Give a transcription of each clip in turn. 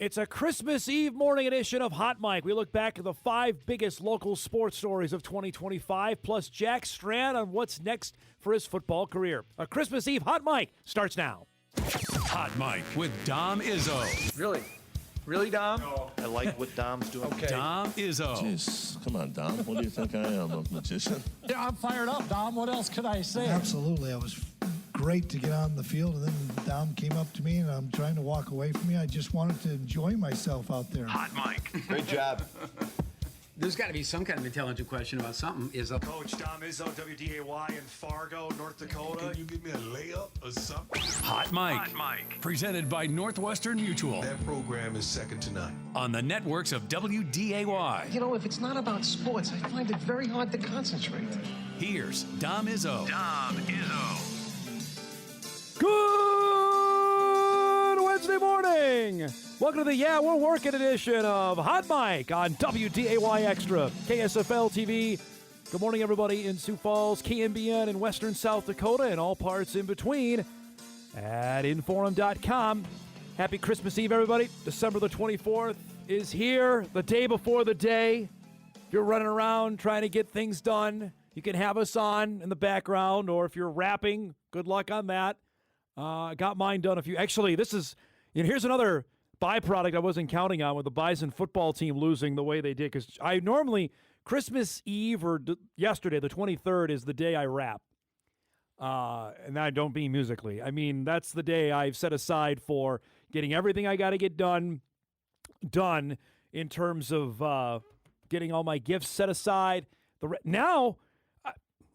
It's a Christmas Eve morning edition of Hot Mic. We look back at the 5 biggest local sports stories of 2025, plus Jack Strand on what's next for his football career. A Christmas Eve Hot Mic starts now. Hot Mic with Dom Izzo. Really? Really, Dom? No. I like what Dom's doing. Okay. Dom Izzo. Jeez, come on, Dom. What do you think I am, a magician? Yeah, I'm fired up, Dom. What else could I say? Absolutely. It was great to get on the field, and then Dom came up to me, and I'm trying to walk away from me. I just wanted to enjoy myself out there. Hot Mic. Great job. There's got to be some kind of intelligent question about something. Coach Dom Izzo, WDAY in Fargo, North Dakota. Can you give me a layup or something? Hot Mic. Presented by Northwestern Mutual. That program is second to none. On the networks of WDAY. You know, if it's not about sports, I find it very hard to concentrate. Here's Dom Izzo. Good Wednesday morning. Welcome to the We're Working edition of Hot Mic on WDAY Extra, KSFL TV. Good morning, everybody in Sioux Falls, KMBN in Western South Dakota, and all parts in between at Inforum.com. Happy Christmas Eve, everybody. December the 24th is here, the day before the day. If you're running around trying to get things done, you can have us on in the background, or if you're rapping, good luck on that. Got mine done a few. Actually, here's another byproduct I wasn't counting on with the Bison football team losing the way they did, because I normally, Christmas Eve or yesterday, the 23rd, is the day I rap. And I don't mean musically. I mean, that's the day I've set aside for getting everything I got to get done in terms of getting all my gifts set aside. Now,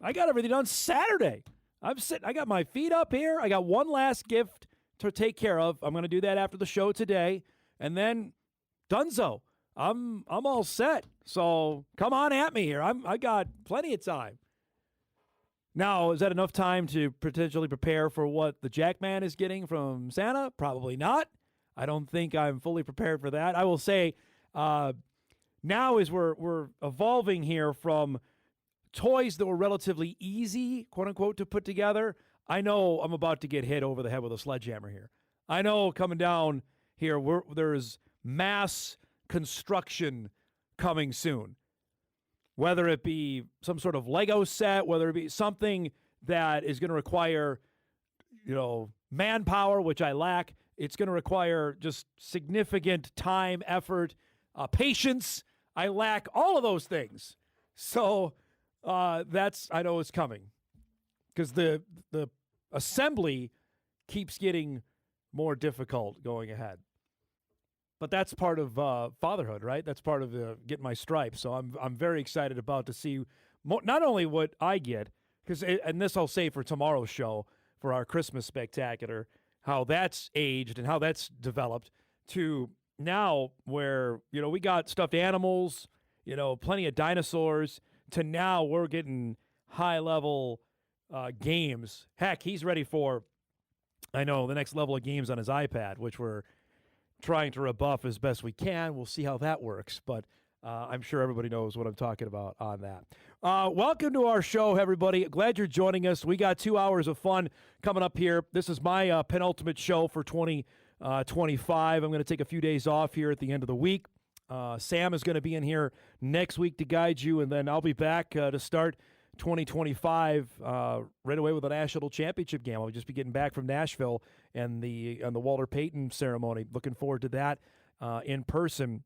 I got everything done Saturday. I got my feet up here. I got one last gift to take care of. I'm going to do that after the show today. And then dunzo. I'm all set. So come on at me here. I got plenty of time. Now, is that enough time to potentially prepare for what the Jackman is getting from Santa? Probably not. I don't think I'm fully prepared for that. I will say now as we're evolving here from toys that were relatively easy, quote unquote, to put together. I know I'm about to get hit over the head with a sledgehammer here. I know coming down here, there's mass construction coming soon. Whether it be some sort of Lego set, whether it be something that is going to require, manpower, which I lack. It's going to require just significant time, effort, patience. I lack all of those things. So I know it's coming, because the assembly keeps getting more difficult going ahead. But that's part of fatherhood, right? That's part of getting my stripes. So I'm very excited about to see not only what I get, and this I'll say for tomorrow's show for our Christmas spectacular, how that's aged and how that's developed to now where we got stuffed animals, plenty of dinosaurs. To now, we're getting high-level games. Heck, he's ready for, the next level of games on his iPad, which we're trying to rebuff as best we can. We'll see how that works, but I'm sure everybody knows what I'm talking about on that. Welcome to our show, everybody. Glad you're joining us. We got 2 hours of fun coming up here. This is my penultimate show for 2025. I'm going to take a few days off here at the end of the week. Sam is going to be in here next week to guide you, and then I'll be back to start 2025 right away with a national championship game. I'll just be getting back from Nashville and the Walter Payton ceremony. Looking forward to that in person.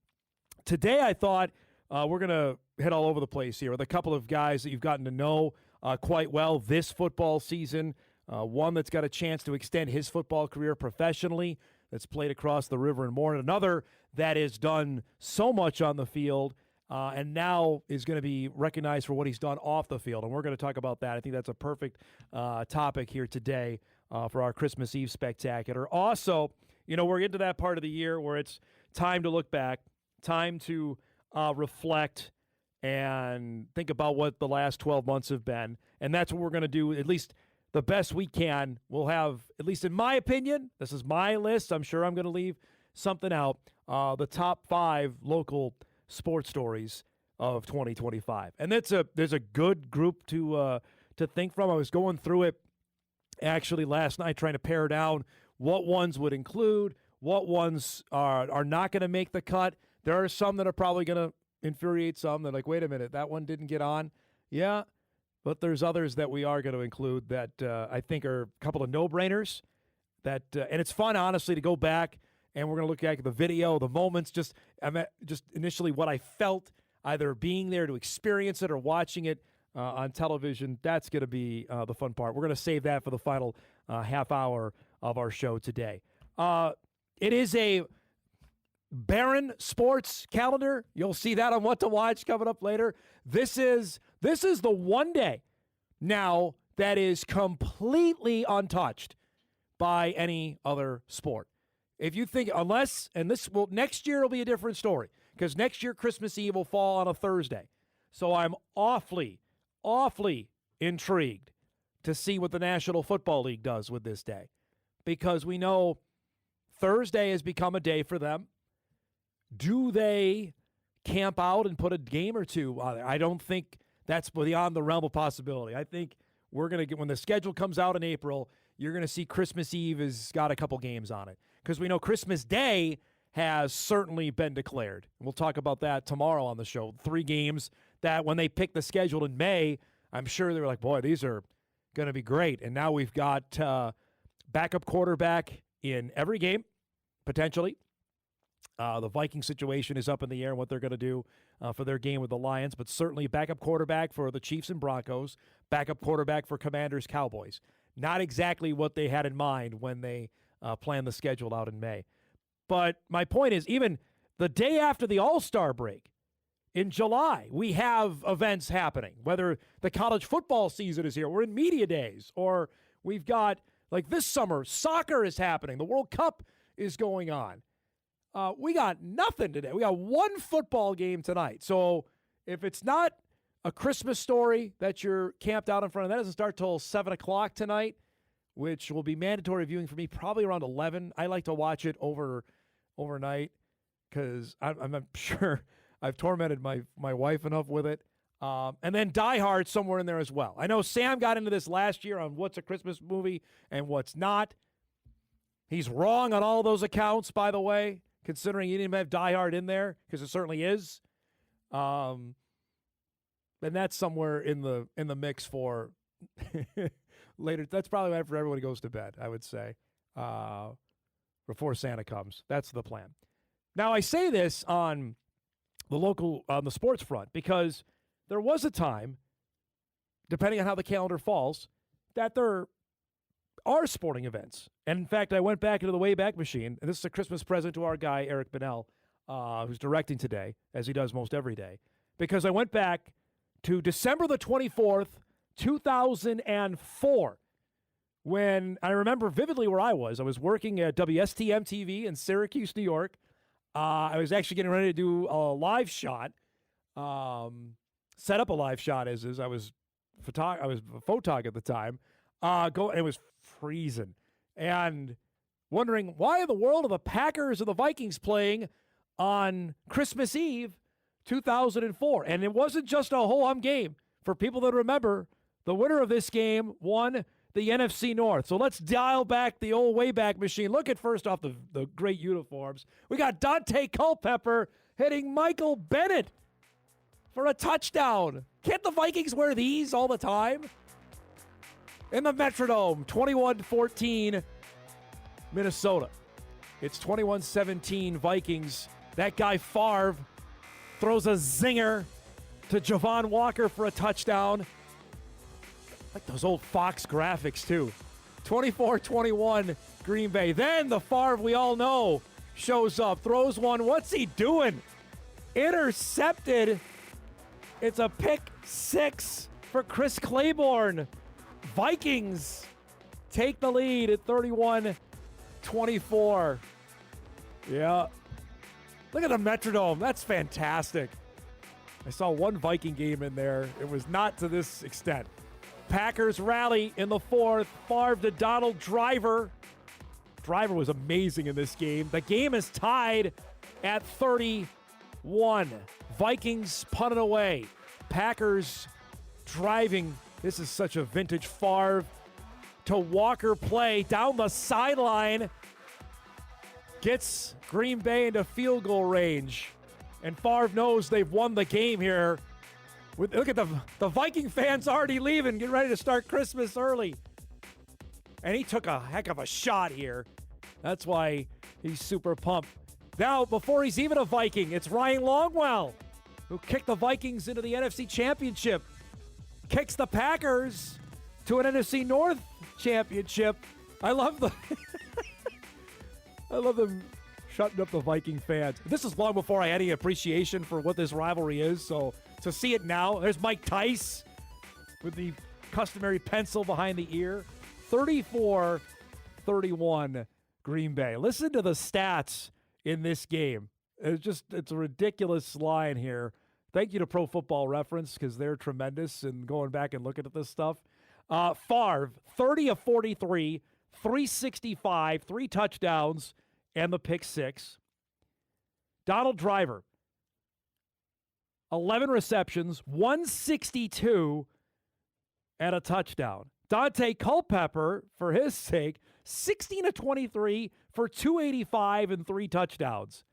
Today I thought we're going to head all over the place here with a couple of guys that you've gotten to know quite well this football season. One that's got a chance to extend his football career professionally, that's played across the river and more, and another that has done so much on the field and now is going to be recognized for what he's done off the field, and we're going to talk about that. I think that's a perfect topic here today for our Christmas Eve spectacular. Also, we're into that part of the year where it's time to look back, time to reflect and think about what the last 12 months have been, and that's what we're going to do, at least the best we can. We'll have, at least in my opinion, this is my list. I'm sure I'm going to leave something out. The top 5 local sports stories of 2025, and there's a good group to think from. I was going through it actually last night, trying to pare down what ones would include, what ones are not going to make the cut. There are some that are probably going to infuriate some. They're like, wait a minute, that one didn't get on. Yeah, but there's others that we are going to include that I think are a couple of no-brainers. And it's fun, honestly, to go back, and we're going to look at the video, the moments, just initially what I felt, either being there to experience it or watching it on television. That's going to be the fun part. We're going to save that for the final half hour of our show today. It is a barren sports calendar. You'll see that on What to Watch coming up later. This is the one day now that is completely untouched by any other sport. If you think, next year will be a different story, because next year Christmas Eve will fall on a Thursday. So I'm awfully intrigued to see what the National Football League does with this day, because we know Thursday has become a day for them. Do they camp out and put a game or two on there? I don't think that's beyond the realm of possibility. I think we're going to get, when the schedule comes out in April, you're going to see Christmas Eve has got a couple games on it, because we know Christmas Day has certainly been declared. We'll talk about that tomorrow on the show. 3 games that when they picked the schedule in May, I'm sure they were like, boy, these are going to be great. And now we've got backup quarterback in every game, potentially. The Viking situation is up in the air and what they're going to do for their game with the Lions, but certainly backup quarterback for the Chiefs and Broncos, backup quarterback for Commanders, Cowboys. Not exactly what they had in mind when they planned the schedule out in May. But my point is, even the day after the All-Star break, in July, we have events happening, whether the college football season is here, we're in media days, or we've got, like this summer, soccer is happening, the World Cup is going on. We got nothing today. We got one football game tonight. So if it's not a Christmas story that you're camped out in front of, that doesn't start till 7 o'clock tonight, which will be mandatory viewing for me probably around 11. I like to watch it overnight because I'm sure I've tormented my wife enough with it. And then Die Hard somewhere in there as well. I know Sam got into this last year on what's a Christmas movie and what's not. He's wrong on all those accounts, by the way, considering he didn't have Die Hard in there, because it certainly is. And that's somewhere in the mix for later. That's probably after everybody goes to bed, I would say, before Santa comes. That's the plan. Now, I say this on the sports front because there was a time, depending on how the calendar falls, that there are sporting events. And in fact, I went back into the Wayback Machine, and this is a Christmas present to our guy, Eric Bennell, who's directing today, as he does most every day, because I went back to December the 24th, 2004, when I remember vividly where I was. I was working at WSTM TV in Syracuse, New York. I was actually getting ready to do a live shot, set up a live shot as I was a photog at the time. It was freezing, and wondering why in the world are the Packers and the Vikings playing on Christmas Eve, 2004. And it wasn't just a ho-hum game. For people that remember, the winner of this game won the NFC North. So let's dial back the old Wayback Machine. Look at, first off, the great uniforms. We got Dante Culpepper hitting Michael Bennett for a touchdown. Can't the Vikings wear these all the time? In the Metrodome, 21-14, Minnesota. It's 21-17 Vikings. That guy Favre throws a zinger to Javon Walker for a touchdown. Like those old Fox graphics, too. 24-21, Green Bay. Then the Favre we all know shows up, throws one. What's he doing? Intercepted. It's a pick six for Chris Claiborne. Vikings take the lead at 31-24. Yeah. Look at the Metrodome. That's fantastic. I saw one Viking game in there. It was not to this extent. Packers rally in the fourth. Favre to Donald Driver. Driver was amazing in this game. The game is tied at 31. Vikings punt it away. Packers driving. This is such a vintage Favre to Walker play down the sideline. gets Green Bay into field goal range. And Favre knows they've won the game here. Look at the Viking fans already leaving, getting ready to start Christmas early. And he took a heck of a shot here. That's why he's super pumped. Now, before he's even a Viking, it's Ryan Longwell, who kicked the Vikings into the NFC Championship. Kicks the Packers to an NFC North Championship. I love them shutting up the Viking fans. This is long before I had any appreciation for what this rivalry is, so to see it now, there's Mike Tice with the customary pencil behind the ear. 34-31 Green Bay. Listen to the stats in this game. It's a ridiculous line here. Thank you to Pro Football Reference because they're tremendous and going back and looking at this stuff. Favre, 30 of 43, 365, 3 touchdowns, and the pick 6. Donald Driver, 11 receptions, 162, and a touchdown. Dante Culpepper, for his sake, 16 of 23 for 285 and 3 touchdowns.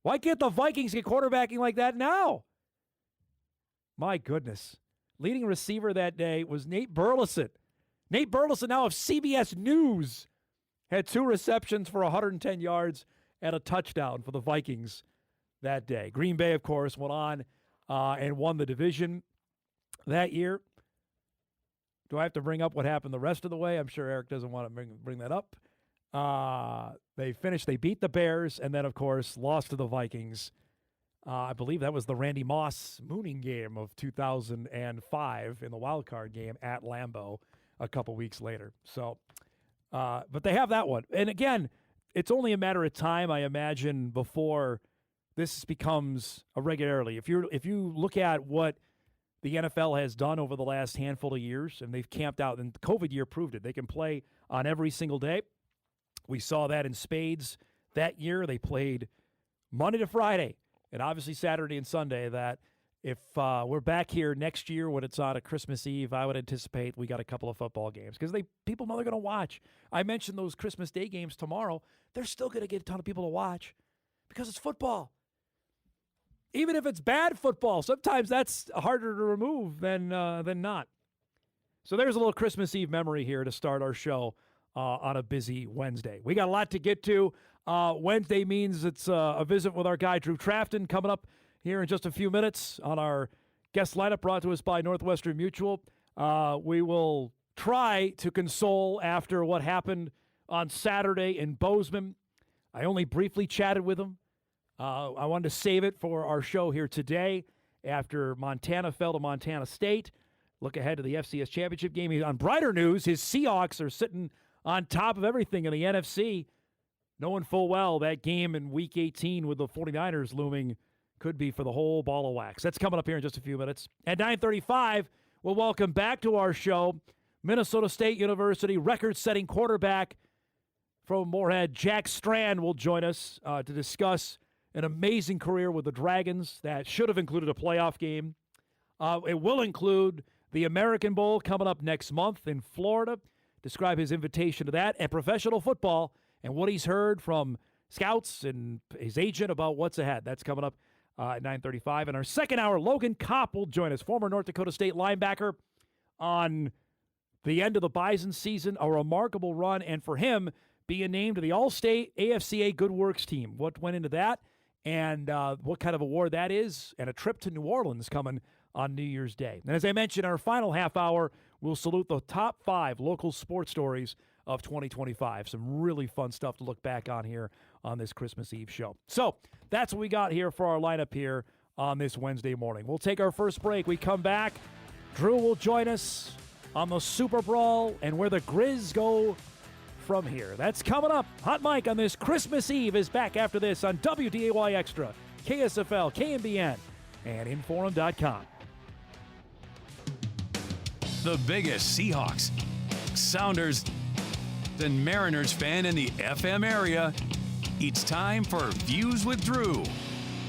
Why can't the Vikings get quarterbacking like that now? My goodness. Leading receiver that day was Nate Burleson. Nate Burleson, now of CBS News, had 2 receptions for 110 yards and a touchdown for the Vikings that day. Green Bay, of course, went on and won the division that year. Do I have to bring up what happened the rest of the way? I'm sure Eric doesn't want to bring that up. They beat the Bears, and then, of course, lost to the Vikings. I believe that was the Randy Moss mooning game of 2005 in the wild card game at Lambeau a couple weeks later. So, but they have that one. And again, it's only a matter of time, I imagine, before this becomes a regularity. If you look at what the NFL has done over the last handful of years, and they've camped out, and the COVID year proved it. They can play on every single day. We saw that in spades that year. They played Monday to Friday, and obviously Saturday and Sunday. That if we're back here next year when it's on a Christmas Eve, I would anticipate we got a couple of football games because people know they're going to watch. I mentioned those Christmas Day games tomorrow. They're still going to get a ton of people to watch because it's football. Even if it's bad football, sometimes that's harder to remove than not. So there's a little Christmas Eve memory here to start our show on a busy Wednesday. We got a lot to get to. Wednesday means it's a visit with our guy Drew Trafton coming up here in just a few minutes on our guest lineup brought to us by Northwestern Mutual. We will try to console after what happened on Saturday in Bozeman. I only briefly chatted with him. I wanted to save it for our show here today after Montana fell to Montana State. Look ahead to the FCS Championship game. On brighter news, his Seahawks are sitting on top of everything in the NFC, knowing full well that game in Week 18 with the 49ers looming could be for the whole ball of wax. That's coming up here in just a few minutes. At 9:35, we'll welcome back to our show Minnesota State University record-setting quarterback from Moorhead, Jack Strand, will join us to discuss an amazing career with the Dragons that should have included a playoff game. It will include the American Bowl coming up next month in Florida. Describe his invitation to that and professional football and what he's heard from scouts and his agent about what's ahead. That's coming up at 9:35. In our second hour, Logan Kopp will join us, former North Dakota State linebacker, on the end of the Bison season, a remarkable run, and for him, being named to the All-State AFCA Good Works team. What went into that? And what kind of award that is, and a trip to New Orleans coming on New Year's Day. And as I mentioned, our final half hour, we'll salute the top 5 local sports stories of 2025. Some really fun stuff to look back on here on this Christmas Eve show. So that's what we got here for our lineup here on this Wednesday morning. We'll take our first break. We come back. Drew will join us on the Super Brawl and where the Grizz go from here. That's coming up. Hot Mike on this Christmas Eve is back after this on WDAY Extra, KSFL, KMBN, and Inforum.com. The biggest Seahawks, Sounders, and Mariners fan in the FM area. It's time for Views with Drew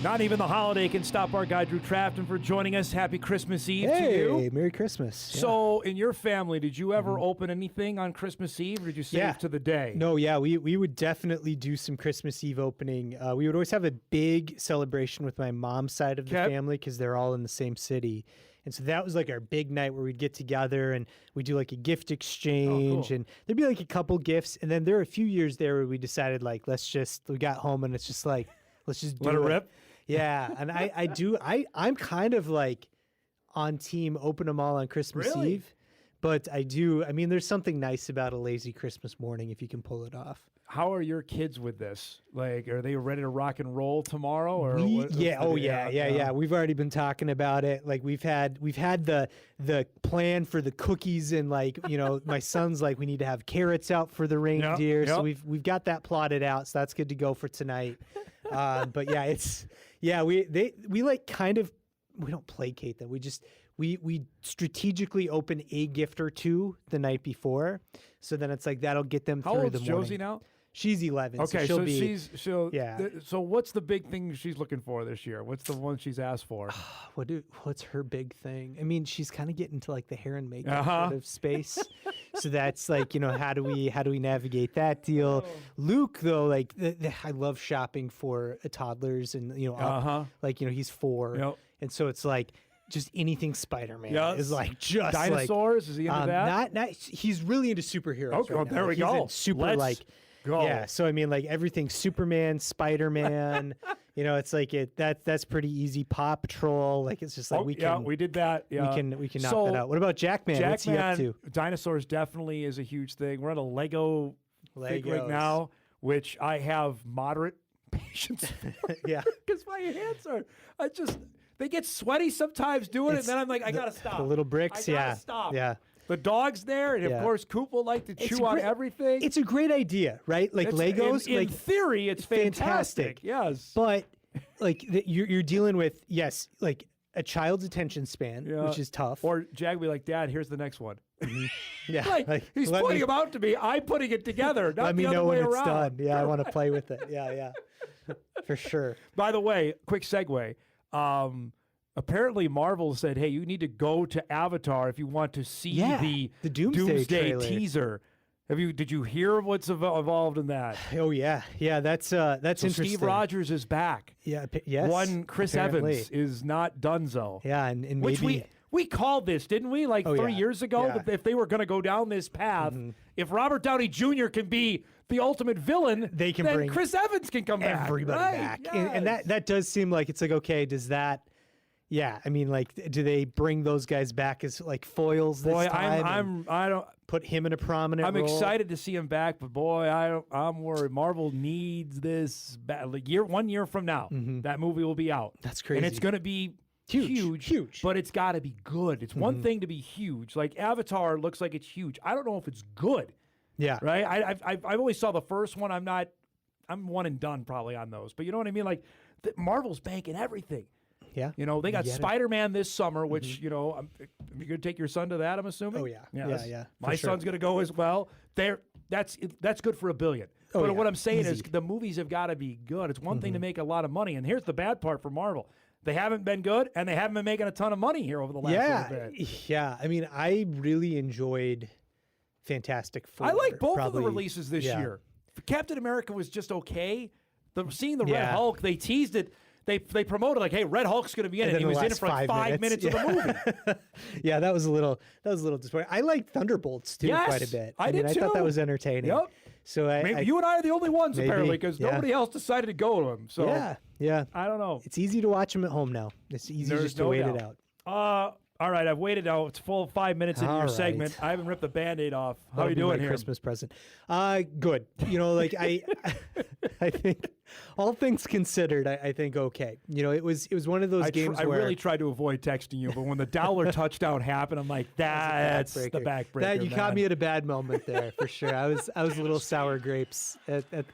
Not even the holiday can stop our guy Drew Trafton for joining us. Happy Christmas Eve to you. Hey, Merry Christmas. Yeah. So, in your family, did you ever open anything on Christmas Eve, or did you save to the day? No, yeah, we would definitely do some Christmas Eve opening. We would always have a big celebration with my mom's side of the family because they're all in the same city. And so that was like our big night where we'd get together and we'd do like a gift exchange and there'd be like a couple gifts. And then there were a few years there where we decided like, we got home and it's just like, let's just do Let it rip. Yeah. And I'm kind of like on team open them all on Christmas Eve. But there's something nice about a lazy Christmas morning if you can pull it off. How are your kids with this? Like, are they ready to rock and roll tomorrow? Or yeah. We've already been talking about it. Like we've had the plan for the cookies and like, my son's like, we need to have carrots out for the reindeer. So we've got that plotted out. So that's good to go for tonight. But yeah, we like kind of, we don't placate them. We strategically open a gift or two the night before. So then it's like, that'll get them through the morning. How old's Josie now? She's 11. Okay, so yeah. So what's the big thing she's looking for this year? What's the one she's asked for? What's her big thing? I mean, she's kind of getting to like the hair and makeup sort of space. So that's like, how do we navigate that deal? Luke though, like I love shopping for toddlers and he's 4, and so it's like. Just anything Spider-Man is like just dinosaurs. Is he into that? Not he's really into superheroes. Okay, right now. there we go. Let's go. Yeah, so I mean, like everything Superman, Spider-Man. It's like that's pretty easy. Paw Patrol. Like it's just like we did that. Yeah. We can knock that out. What about Jackman? What's he up to? Dinosaurs definitely is a huge thing. We're at a Lego thing right now, which I have moderate patience. Yeah, because my hands are. They get sweaty sometimes doing it, and then I'm like, I gotta stop. The little bricks, I gotta stop. Yeah. The dog's there, and of course, Coop will like to chew on everything. It's a great idea, right? Like Legos. In theory, it's fantastic. Yes. But like you're dealing with like a child's attention span, which is tough. Or Jag will be like, Dad, here's the next one. Yeah, like he's pointing them out to me. I'm putting it together. Not let me the know other way when around. it's done. Yeah, I want to play with it. Yeah, for sure. By the way, quick segue. Apparently Marvel said, hey, you need to go to Avatar if you want to see the Doomsday teaser. Did you hear what's evolved in that? Oh yeah. That's interesting. Steve Rogers is back. Yeah. Yes. Chris Evans is not donezo. Yeah, and which maybe we called this, didn't we? Like 3 years ago, that if they were going to go down this path, if Robert Downey Jr. can be the ultimate villain, they can then bring Chris Evans can come back. Everybody back. Yes. And that does seem like it's like, okay, does that? Yeah, I mean, like, do they bring those guys back as like foils this time? I don't put him in a prominent. I'm role? excited to see him back, but boy, I'm worried. Marvel needs this. Like 1 year from now, that movie will be out. That's crazy, and it's going to be huge. But it's got to be good. It's one thing to be huge. Like Avatar looks like it's huge. I don't know if it's good. Yeah, right. I've only saw the first one. I'm one and done probably on those. But you know what I mean? Like Marvel's banking everything. Yeah. They got Spider-Man this summer, which, you're going to take your son to that, I'm assuming? Oh, yeah. Yes. Yeah. My son's going to go as well. That's good for $1 billion. But what I'm saying is the movies have got to be good. It's one thing to make a lot of money. And here's the bad part for Marvel. They haven't been good, and they haven't been making a ton of money here over the last little bit. Yeah. I mean, I really enjoyed Fantastic Four. I like both of the releases this year. Captain America was just okay. Seeing the Red Hulk, they teased it. They promoted like, hey, Red Hulk's going to be in it. And he was in it for like 5 minutes of the movie. Yeah, that was a little disappointing. I liked Thunderbolts too quite a bit. I did too. I thought that was entertaining. Yep. So maybe you and I are the only ones apparently because nobody else decided to go to him. So yeah. I don't know. It's easy to watch them at home now. It's easy just to wait it out. All right, I've waited out. It's full 5 minutes into your segment. I haven't ripped the Band-Aid off. How are you doing here? Christmas present. Good. Like I think all things considered, I think okay. It was one of those games where I really tried to avoid texting you, but when the Dowler touchdown happened, I'm like, that's the backbreaker. You caught me at a bad moment there for sure. I was a little sour grapes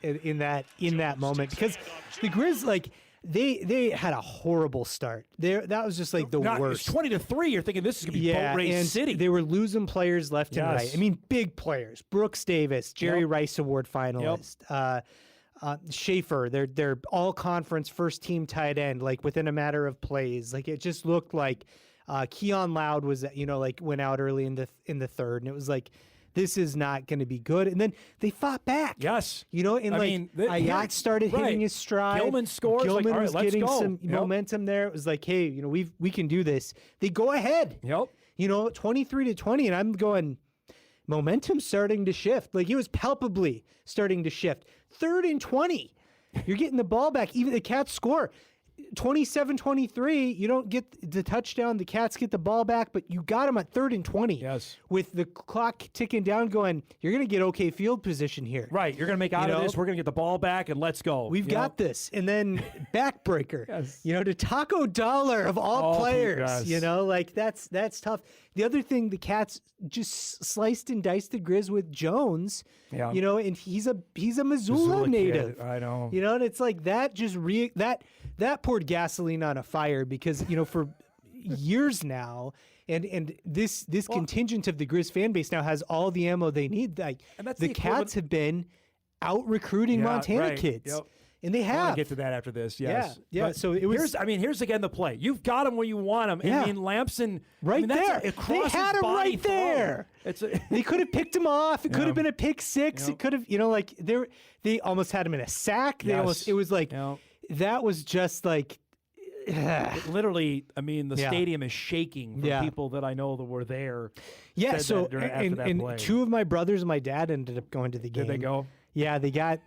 in that moment because the Grizz They had a horrible start. That was just like the worst. 20-3. You're thinking this is gonna be boat race city. They were losing players left and right. I mean, big players: Brooks Davis, Jerry Rice Award finalist. Schaefer, their all conference first team tight end, like within a matter of plays. Like it just looked like Keon Loud was, like went out early in the third, and it was like, this is not going to be good. And then they fought back. Yes. Ayat started hitting his stride. Gilman scores. Gilman all right, was let's getting go. some momentum there. It was like, hey, we can do this. They go ahead. Yep. 23-20, and I'm going, momentum starting to shift. Like it was palpably starting to shift. 3rd and 20. You're getting the ball back. Even the Cats score. 27-23, you don't get the touchdown. The Cats get the ball back, but you got them at 3rd and 20. Yes. With the clock ticking down going, you're going to get okay field position here. Right. You're going to make out of this. We're going to get the ball back, and let's go. We've got this. And then backbreaker, Yes. To Taco Dollar of all players, yes. that's tough. The other thing, the Cats just sliced and diced the Grizz with Jones, Yeah. And he's a Missoula native. Kid. I know. And it's like that just that poured gasoline on a fire because, for years now, and this contingent of the Grizz fan base now has all the ammo they need. Like And that's the the Cats have been out recruiting Montana kids. Yep. And they I have. want to get to that after this. Yes. Yeah. But So it was. here's again the play. You've got him where you want him. Yeah. Lampson Right there. They had him right there. They could have picked him off. It could have been a pick six. Yep. It could have, they almost had him in a sack. Yes. It was like, Yep. that was just like, Literally, the Yeah. stadium is shaking from people that I know that were there. yeah. said So, that after that and play. two of my brothers and my dad ended up going to the game. Did they go? Yeah, they got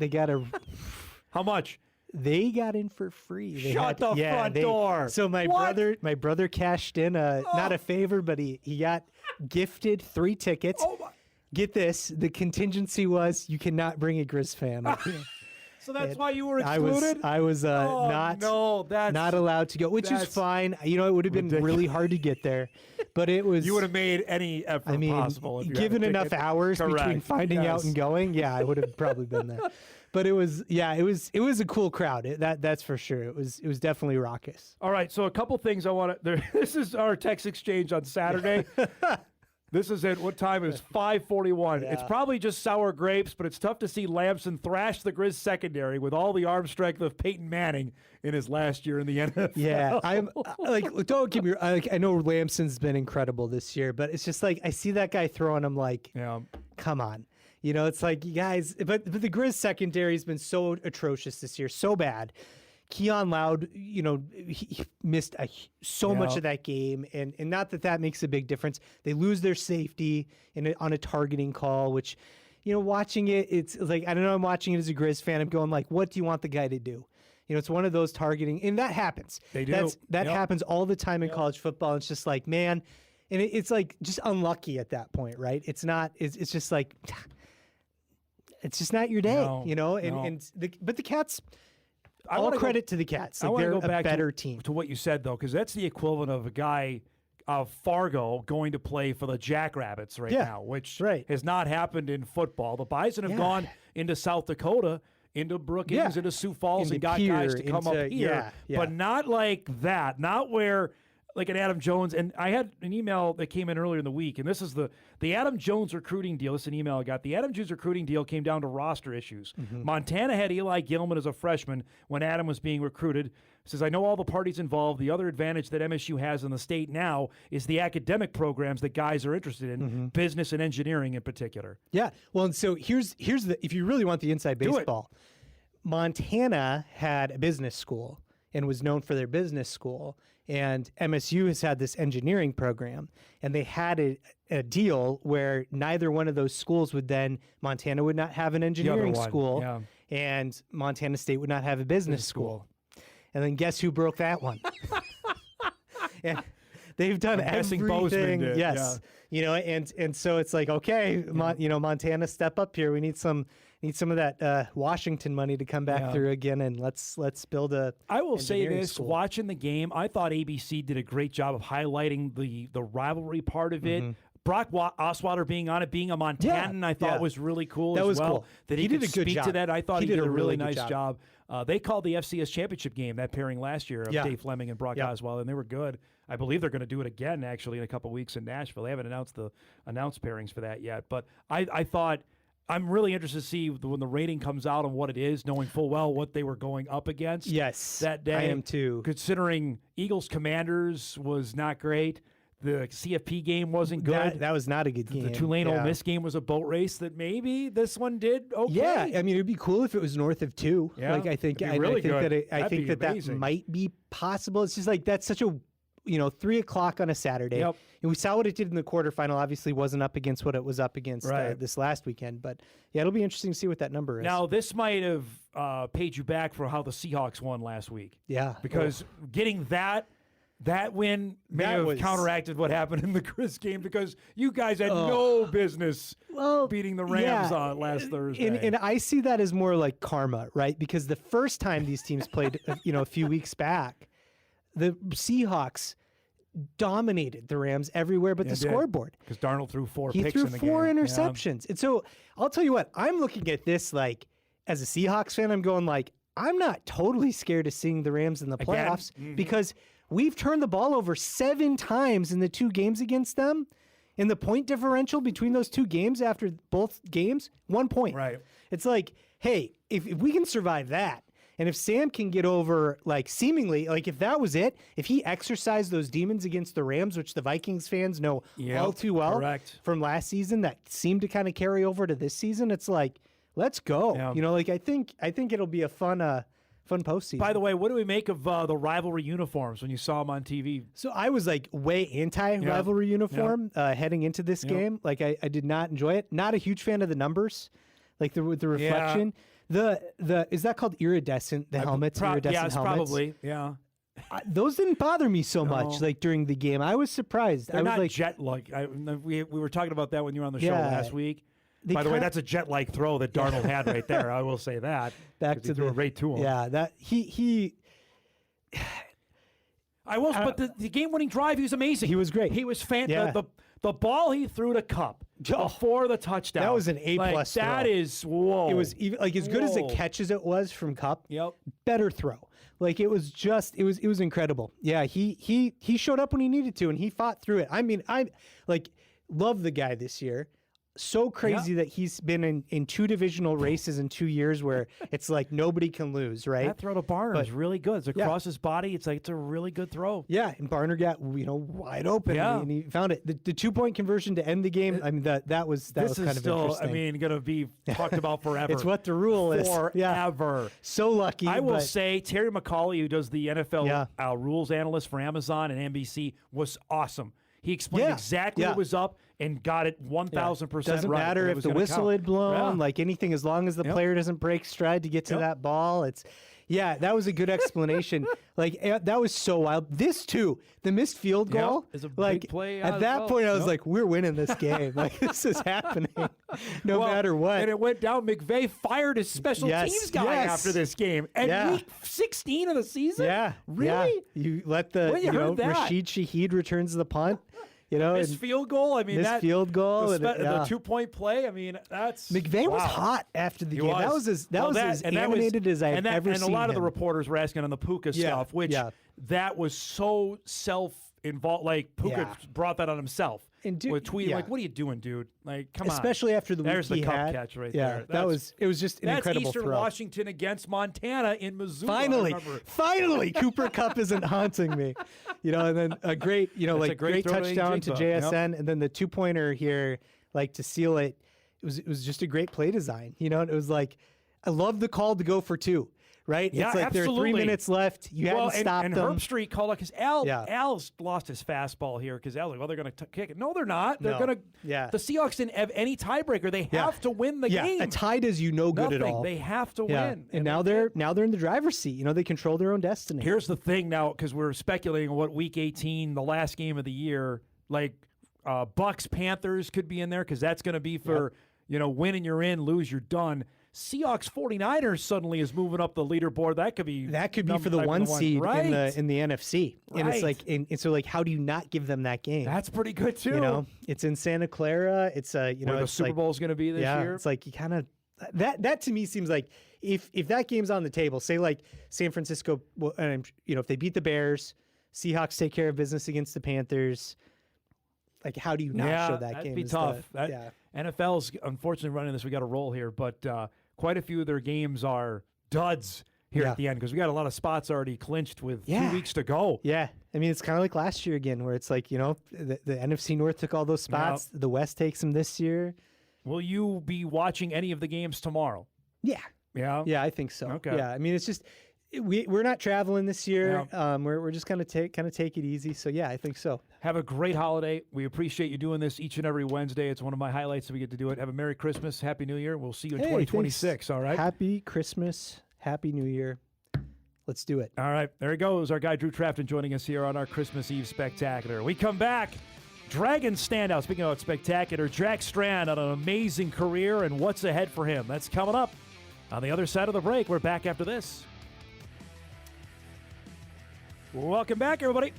How much? They got in for free. They Shut the front door. So my brother cashed in not a favor, but he got gifted 3 tickets. Oh my. Get this, the contingency was you cannot bring a Grizz fan up here. So that's why you were excluded? I was not allowed to go, which is fine. It would have been really hard to get there, but it was. You would have made any effort possible. If you given had a enough ticket. hours between Correct. finding out Yes. and going, I would have probably been there. But it was a cool crowd. That's for sure. It was definitely raucous. All right, so a couple things I want to. This is our text exchange on Saturday. This is at what time? It was 5:41. Yeah. It's probably just sour grapes, but it's tough to see Lampson thrash the Grizz secondary with all the arm strength of Peyton Manning in his last year in the NFL. Yeah, I'm like, don't get me. I know Lampson's been incredible this year, but it's just like I see that guy throwing. I'm like, come on. It's like, you guys, but the Grizz secondary has been so atrocious this year, so bad. Keon Loud, he missed so much of that game, and not that makes a big difference. They lose their safety on a targeting call, which, watching it's like, I don't know, I'm watching it as a Grizz fan. I'm going like, what do you want the guy to do? It's one of those targeting, and that happens. They do. That happens all the time in college football. It's just like, man, and it's like just unlucky at that point, right? It's not. It's just like, it's just not your day, but the Cats. All credit to the Cats. Like, they're go a back better team. To what you said, though, because that's the equivalent of a guy of Fargo going to play for the Jackrabbits now, which has not happened in football. The Bison have gone into South Dakota, into Brookings, into Sioux Falls, and got guys to come up here. But not like that. Not where like an Adam Jones. And I had an email that came in earlier in the week, and this is the Adam Jones recruiting deal. This is an email I got. The Adam Jones recruiting deal came down to roster issues. Montana had Eli Gilman as a freshman when Adam was being recruited. Says, I know all the parties involved. The other advantage that MSU has in the state now is the academic programs that guys are interested in, business and engineering in particular. Yeah. Well, and so here's the, if you really want the inside baseball, Montana had a business school and was known for their business school. And MSU has had this engineering program, and they had a deal where neither one of those schools would then, Montana would not have an engineering school, and Montana State would not have a business school. And then guess who broke that one? And they've done everything. Bozeman did, yes. And so it's like, okay, Montana, step up here. We need some of that Washington money to come back through again, and let's build a. I will say this: school. watching the game, I thought ABC did a great job of highlighting the rivalry part of it. Brock Osweiler being on it, being a Montanan, I thought was really cool. That as was well. cool. That he did could a good speak job. to that. I thought he did a really good nice job. They called the FCS championship game, that pairing last year of Dave Fleming and Brock Osweiler, and they were good. I believe they're going to do it again actually in a couple weeks in Nashville. They haven't announced pairings for that yet, but I thought. I'm really interested to see when the rating comes out and what it is, knowing full well what they were going up against. Yes, that day. I am too. Considering Eagles Commanders was not great. The CFP game wasn't good. That was not a good game. The Tulane Ole Miss game was a boat race that maybe this one did okay. Yeah, I mean, it'd be cool if it was north of 2. Yeah, like I think, it'd be really good. I think that might be possible. It's just like that's such a 3 o'clock on a Saturday. Yep. And we saw what it did in the quarterfinal. Obviously, wasn't up against what it was up against this last weekend. But yeah, it'll be interesting to see what that number is. Now, this might have paid you back for how the Seahawks won last week. Yeah, because getting that win may have counteracted what happened in the Chris game because you guys had no business beating the Rams last Thursday. And I see that as more like karma, right? Because the first time these teams played, a few weeks back, the Seahawks dominated the Rams everywhere but the scoreboard. Because Darnold threw 4 He picks threw in the 4 game. interceptions. And so I'll tell you what, I'm looking at this like as a Seahawks fan, I'm going like, I'm not totally scared of seeing the Rams in the playoffs because we've turned the ball over 7 times in the 2 games against them. And the point differential between those 2 games after both games, 1 point. Right. It's like, hey, if we can survive that, and if Sam can get over, like, seemingly, like, if that was it, if he exercised those demons against the Rams, which the Vikings fans know all too well from last season, that seemed to kind of carry over to this season, it's like, let's go. Yeah. I think it'll be a fun postseason. By the way, what do we make of the rivalry uniforms when you saw them on TV? So I was like way anti-rivalry uniform heading into this game. Like I did not enjoy it. Not a huge fan of the numbers, like the reflection. The is that called iridescent? The helmets, iridescent helmets. Probably. Yeah. Those didn't bother me so much. Like during the game, I was surprised. They're I was not like jet-like. We were talking about that when you were on the show last week. By the way, that's a jet-like throw that Darnold had right there. I will say that. Back to threw it right to him. Yeah, that he. I will, but the game-winning drive, he was amazing. He was great. He was fantastic. The ball he threw to Kupp before the touchdown. That was an A-plus throw. That is, whoa. It was even, like as good as a catch as it was from Kupp. Yep. Better throw. Like it was just, it was incredible. Yeah, he showed up when he needed to, and he fought through it. I mean, I love the guy this year. So crazy that he's been in 2 divisional races in 2 years where it's like nobody can lose, right? That throw to Barner is really good. It's across his body. It's a really good throw. Yeah, and Barner got wide open and he found it. The 2-point conversion to end the game. I mean that was kind of interesting. I mean, going to be talked about forever. It's what the rule is. Forever. Yeah. So lucky. I will say Terry McCauley, who does the NFL rules analyst for Amazon and NBC, was awesome. He explained exactly what was up and got it 1,000% right. Doesn't matter if the whistle had blown, like anything, as long as the player doesn't break stride to get to that ball. That was a good explanation. That was so wild. This too, the missed field goal is a big play. At that point, I was like, we're winning this game. Like this is happening, no matter what. And it went down. McVay fired his special teams guy after this game. And week 16 of the season? Yeah. Really? Yeah. You let Rashid Shaheed returns the punt. Missed field goal. I mean, that field goal, the 2-point play. I mean, that's McVay was hot after the game. That was as animated as I've ever seen. And a lot of the him. reporters were asking on the Puka stuff, which that was so self-involved. Like Puka brought that on himself. And tweeting like, "What are you doing, dude? Like, come on!" Especially after the week There's the he Kupp had. catch right there. It was just an incredible Eastern throw. Washington against Montana in Missouri. Finally, Cooper Kupp isn't haunting me. And then a great, great touchdown to JSN, and then the 2-pointer here, like to seal it. It was just a great play design. It was like, I love the call to go for 2. Right? Yeah, it's like absolutely. there are 3 minutes left. You hadn't stopped and them. Herb Street called it because Al's lost his fastball here because Al's like, well, they're going to kick it. No, they're not. They're going to. Yeah. The Seahawks didn't have any tiebreaker. They have to win the game. Yeah, a tie does you no good at all. They have to win. And now they're in the driver's seat. They control their own destiny. Here's the thing now, because we're speculating on what Week 18, the last game of the year, like Bucks Panthers could be in there because that's going to be for win and you're in, lose you're done. Seahawks 49ers suddenly is moving up the leaderboard. That could be for the 1 seed in the NFC. Right. And it's like and so like how do you not give them that game? That's pretty good too. It's in Santa Clara. It's where the Super Bowl is going to be this year. It's like you kind of that to me seems like if that game's on the table, say like San Francisco, if they beat the Bears, Seahawks take care of business against the Panthers. like how do you not show that that'd game? be is tough. Yeah. NFL's unfortunately running this. We got a roll here, but quite a few of their games are duds here at the end because we got a lot of spots already clinched with 2 weeks to go. Yeah. I mean, it's kind of like last year again, where it's like, the NFC North took all those spots. The West takes them this year. Will you be watching any of the games tomorrow? Yeah. Yeah? Yeah, I think so. Okay. Yeah. I mean, it's just we're not traveling this year. Yeah. We're just gonna take it easy. So yeah, I think so. Have a great holiday. We appreciate you doing this each and every Wednesday. It's one of my highlights that we get to do it. Have a Merry Christmas, Happy New Year. We'll see you in 2026, thanks. all right? Happy Christmas, Happy New Year. Let's do it. All right, there he goes. Our guy Drew Trafton joining us here on our Christmas Eve Spectacular. We come back. Dragon standout. Speaking about spectacular, Jack Strand on an amazing career and what's ahead for him. That's coming up on the other side of the break. We're back after this. Welcome back, everybody.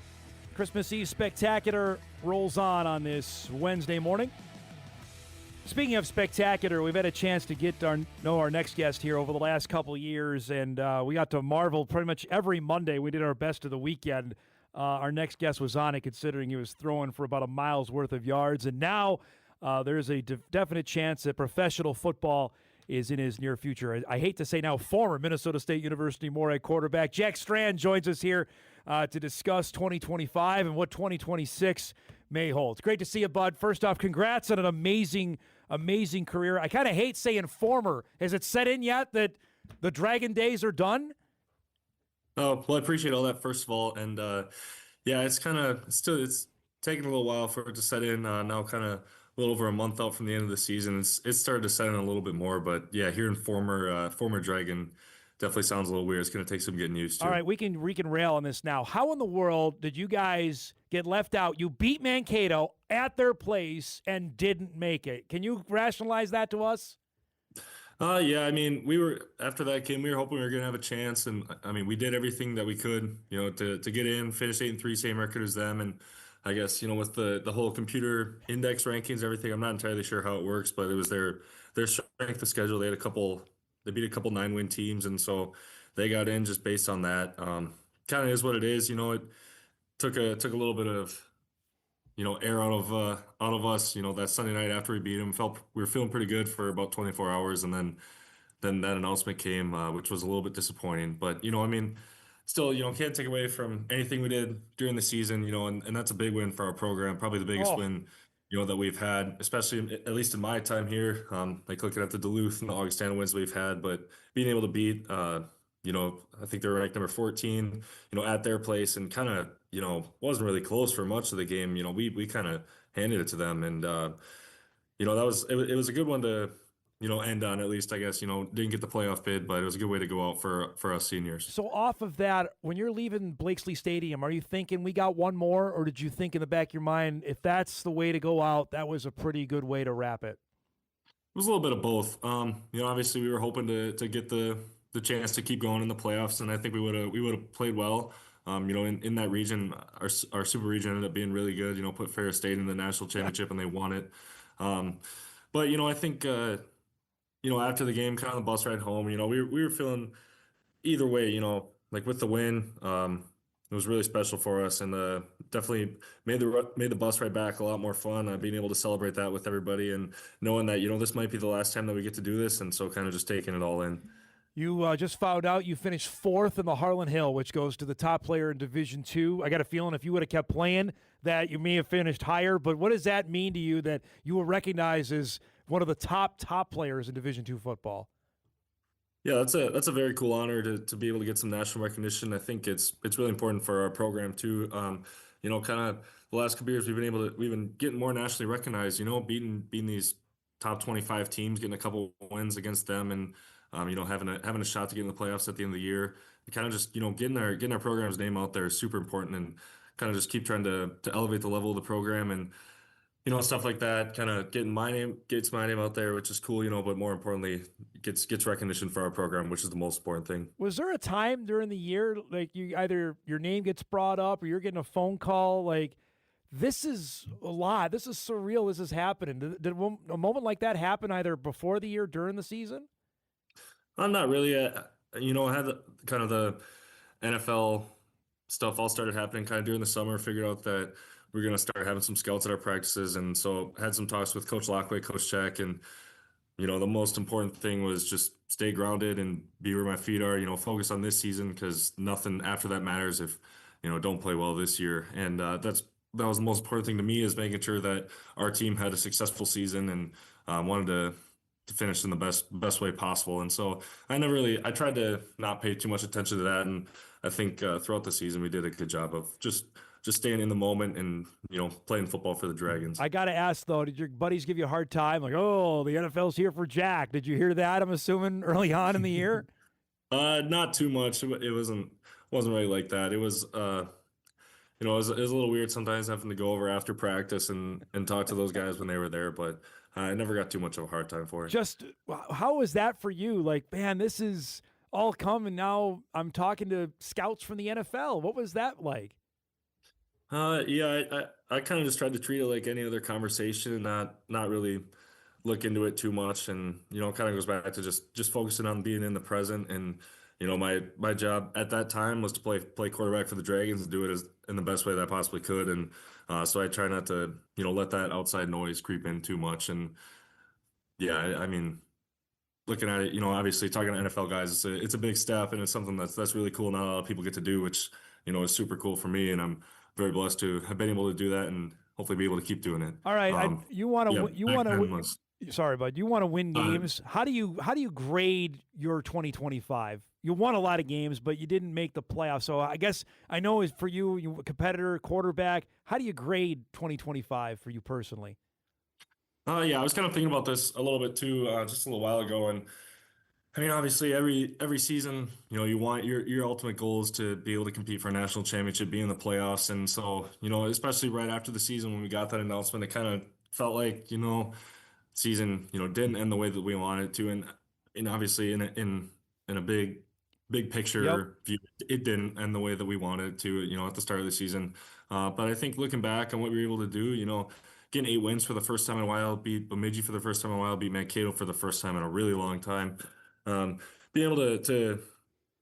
Christmas Eve Spectacular rolls on this Wednesday morning. Speaking of spectacular, we've had a chance to know our next guest here over the last couple of years, and we got to marvel pretty much every Monday. We did our best of the weekend. Our next guest was on it, considering he was throwing for about a mile's worth of yards, and now there's a definite chance that professional football is in his near future. I hate to say now former Minnesota State University Moorhead quarterback Jack Strand joins us here to discuss 2025 and what 2026 may hold. It's great to see you, bud. First off, congrats on an amazing career. I kind of hate saying former. Has it set in yet that the Dragon days are done? Oh, well, I appreciate all that, first of all. And yeah, it's taking a little while for it to set in. Now kind of a little over a month out from the end of the season. It's started to set in a little bit more, but yeah, hearing former Dragon definitely sounds a little weird. It's going to take some getting used to. All right, we can rail on this now. How in the world did you guys get left out? You beat Mankato at their place and didn't make it. Can you rationalize that to us? Yeah, I mean, after that game, we were hoping we were going to have a chance, and I mean, we did everything that we could, to get in, finish 8-3, same record as them, and I guess, with the whole computer index rankings, everything, I'm not entirely sure how it works, but it was their strength of schedule. They beat a couple 9-win teams, and so they got in just based on that. Kind of is what it is. It took a little bit of air out of us. That Sunday night after we beat them, we were feeling pretty good for about 24 hours, and then that announcement came, which was a little bit disappointing. But I mean, still, can't take away from anything we did during the season. And that's a big win for our program, probably the biggest win that we've had, especially at least in my time here. Like looking at the Duluth and the Augustana wins we've had, but being able to beat, I think they're ranked number 14, at their place, and kind of, wasn't really close for much of the game. We kind of handed it to them, and it was a good one to end on, at least, I guess. Didn't get the playoff bid, but it was a good way to go out for us seniors. So off of that, when you're leaving Blakesley Stadium, are you thinking we got one more, or did you think in the back of your mind, if that's the way to go out, that was a pretty good way to wrap it? It was a little bit of both. Obviously we were hoping to get the chance to keep going in the playoffs, and I think we would have played well. In that region, our super region ended up being really good. Put Ferris State in the national championship, and they won it. But I think after the game, kind of the bus ride home, we were feeling either way. Like with the win, it was really special for us, and definitely made the bus ride back a lot more fun. Being able to celebrate that with everybody, and knowing that this might be the last time that we get to do this, and so kind of just taking it all in. You just found out you finished fourth in the Harlan Hill, which goes to the top player in Division II. I got a feeling if you would have kept playing that you may have finished higher, but what does that mean to you that you were recognized as one of the top players in Division II football? Yeah, that's a very cool honor to be able to get some national recognition. I think it's really important for our program too. Kind of the last couple years we've been getting more nationally recognized, beating these top 25 teams, getting a couple wins against them, and having a shot to get in the playoffs at the end of the year. And kind of just, getting our program's name out there is super important, and kind of just keep trying to elevate the level of the program, and, stuff like that, kind of gets my name out there, which is cool, but more importantly, gets recognition for our program, which is the most important thing. Was there a time during the year, like either your name gets brought up or you're getting a phone call, like, this is a lot, this is surreal, this is happening? Did a moment like that happen either before the year, during the season? I'm not really. I had kind of the NFL stuff all started happening kind of during the summer. Figured out that we're going to start having some scouts at our practices. And so had some talks with Coach Lockway, Coach Check, and the most important thing was just stay grounded and be where my feet are, focus on this season because nothing after that matters if, don't play well this year. And that was the most important thing to me, is making sure that our team had a successful season and wanted to finish in the best way possible. And so I tried to not pay too much attention to that. And I think throughout the season, we did a good job of just staying in the moment and, playing football for the Dragons. I got to ask, though, did your buddies give you a hard time? Like, oh, the NFL's here for Jack. Did you hear that, I'm assuming, early on in the year? Not too much. It wasn't really like that. It was, it was a little weird sometimes having to go over after practice and talk to those guys when they were there, but I never got too much of a hard time for it. Just how was that for you? Like, man, this is all come, and now I'm talking to scouts from the NFL. What was that like? Yeah, I kind of just tried to treat it like any other conversation and not really look into it too much. And, kind of goes back to just focusing on being in the present. And, my job at that time was to play quarterback for the Dragons and do it in the best way that I possibly could. And so I try not to, let that outside noise creep in too much. And yeah, I mean, looking at it, obviously talking to NFL guys, it's a big step, and it's something that's really cool. Not a lot of people get to do, which, is super cool for me. And I'm very blessed to have been able to do that and hopefully be able to keep doing it. All right. You want to, sorry, bud, you want to win games. How do you grade your 2025? You won a lot of games, but you didn't make the playoffs. So I guess I know for you a competitor, quarterback, how do you grade 2025 for you personally? Yeah, I was kind of thinking about this a little bit too, just a little while ago. And I mean, obviously every season, you want your ultimate goal is to be able to compete for a national championship, be in the playoffs. And so, especially right after the season when we got that announcement, it kind of felt like, season, didn't end the way that we wanted it to. And obviously in a big picture view, it didn't end the way that we wanted it to, at the start of the season. But I think looking back on what we were able to do, getting 8 wins for the first time in a while, beat Bemidji for the first time in a while, beat Mankato for the first time in a really long time. Being able to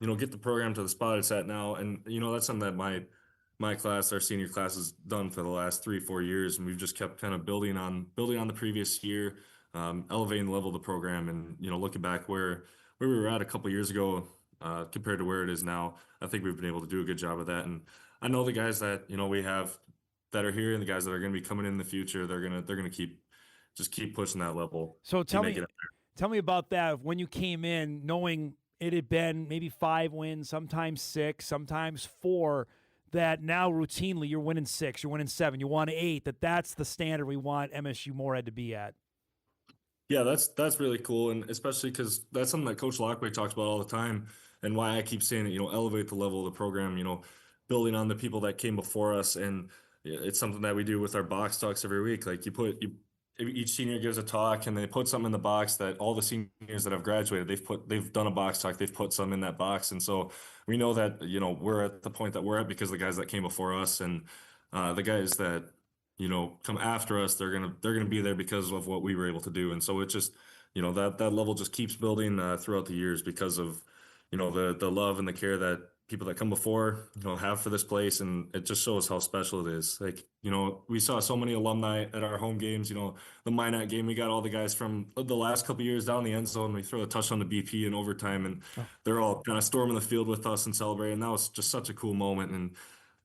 get the program to the spot it's at now, and that's something that my class, our senior class, has done for the last 3-4 years, and we've just kept kind of building on the previous year, elevating the level of the program, and looking back where we were at a couple years ago compared to where it is now. I think we've been able to do a good job of that, and I know the guys that we have that are here and the guys that are going to be coming in the future, they're gonna keep pushing that level. So tell me about that. When you came in, knowing it had been maybe 5 wins, sometimes 6, sometimes 4, that now routinely you're winning 6, you're winning 7, you want 8, that's the standard we want MSU Moorhead to be at. Yeah, that's really cool, and especially because that's something that Coach Lockway talks about all the time, and why I keep saying it. Elevate the level of the program. Building on the people that came before us, and it's something that we do with our box talks every week. Like each senior gives a talk, and they put something in the box that all the seniors that have graduated, they've done a box talk, they've put some in that box, and so we know that we're at the point that we're at because of the guys that came before us, and the guys that come after us, they're gonna be there because of what we were able to do. And so it just that level just keeps building throughout the years because of the love and the care that people that come before have for this place, and it just shows how special it is. Like we saw so many alumni at our home games. The Minot game, we got all the guys from the last couple of years down the end zone. We throw a touchdown to BP in overtime, and they're all kind of storming the field with us and celebrating. That was just such a cool moment. And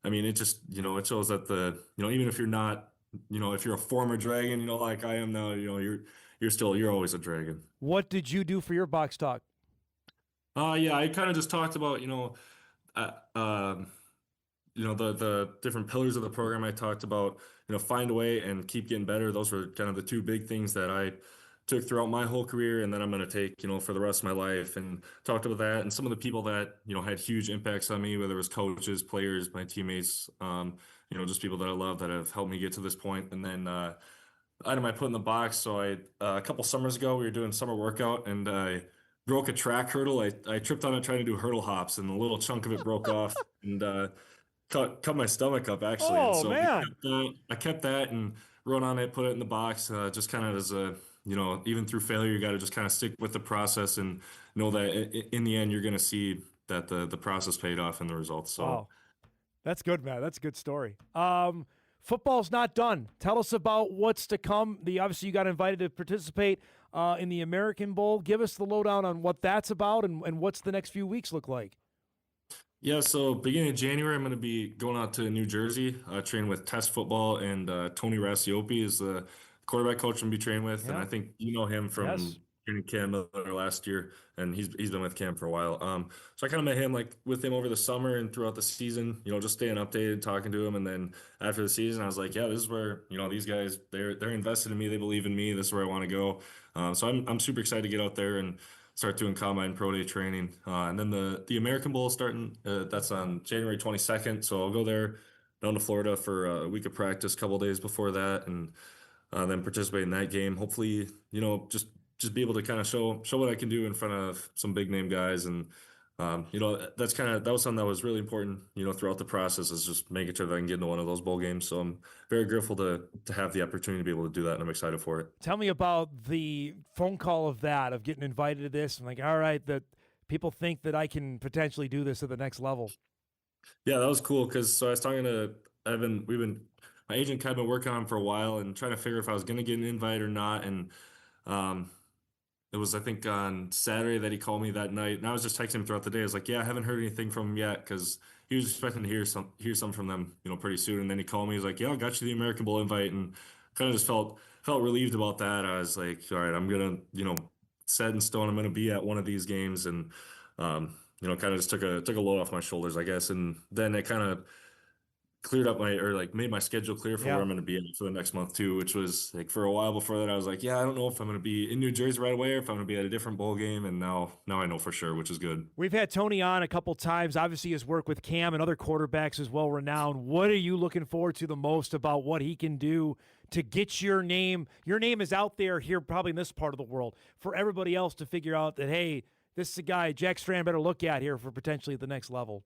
I mean, it just it shows that even if you're not if you're a former Dragon, like I am now, you're always a Dragon. What did you do for your box talk? Yeah, I kind of just talked about the different pillars of the program. I talked about find a way and keep getting better. Those were kind of the 2 big things that I took throughout my whole career, and then I'm going to take for the rest of my life, and talked about that and some of the people that had huge impacts on me, whether it was coaches, players, my teammates, just people that I love that have helped me get to this point. And then item I put in the box. So a couple summers ago, we were doing summer workout, and I broke a track hurdle. I tripped on it trying to do hurdle hops, and a little chunk of it broke off and cut my stomach up, actually. Oh, and so man. I kept that and wrote on it, put it in the box, just kind of as a, even through failure, you got to just kind of stick with the process and know that in the end, you're going to see that the process paid off in the results. So. Wow. That's good, man. That's a good story. football's not done. Tell us about what's to come. Obviously, you got invited to participate in the American Bowl. Give us the lowdown on what that's about and what's the next few weeks look like. Yeah, so beginning of January, I'm going to be going out to New Jersey, training with Test Football, and Tony Rasiopi is the quarterback coach I'm going to be training with, and I think you know him from training Cam Miller last year, and he's been with Cam for a while. So I kind of met him with him over the summer and throughout the season, just staying updated, talking to him, and then after the season, I was like, yeah, this is where these guys they're invested in me, they believe in me, this is where I want to go. So I'm super excited to get out there and start doing combine pro day training. And then the American Bowl starting, that's on January 22nd. So I'll go there down to Florida for a week of practice, a couple days before that, and then participate in that game. Hopefully, just be able to kind of show what I can do in front of some big name guys. And, that was something that was really important, throughout the process, is just making sure that I can get into one of those bowl games. So I'm very grateful to have the opportunity to be able to do that, and I'm excited for it. Tell me about the phone call of getting invited to this. I'm like, all right, that people think that I can potentially do this at the next level. Yeah, that was cool because I was talking to Evan. My agent kind of been working on him for a while and trying to figure if I was going to get an invite or not. And it was, I think, on Saturday that he called me that night, and I was just texting him throughout the day. I was like, yeah, I haven't heard anything from him yet, because he was expecting to hear some from them, pretty soon. And then he called me. He's like, yeah, I got you the American Bowl invite, and kind of just felt relieved about that. I was like, all right, I'm gonna, set in stone, I'm gonna be at one of these games, and kind of just took a load off my shoulders, I guess. And then it kind of cleared up made my schedule clear for where I'm going to be for the next month too, which was for a while before that I was like, yeah, I don't know if I'm going to be in New Jersey right away or if I'm going to be at a different bowl game. And now I know for sure, which is good. We've had Tony on a couple times. Obviously his work with Cam and other quarterbacks is well renowned. What are you looking forward to the most about what he can do to get your name? Your name is out there here, probably in this part of the world, for everybody else to figure out that, hey, this is a guy Jack Strand better look at here for potentially at the next level.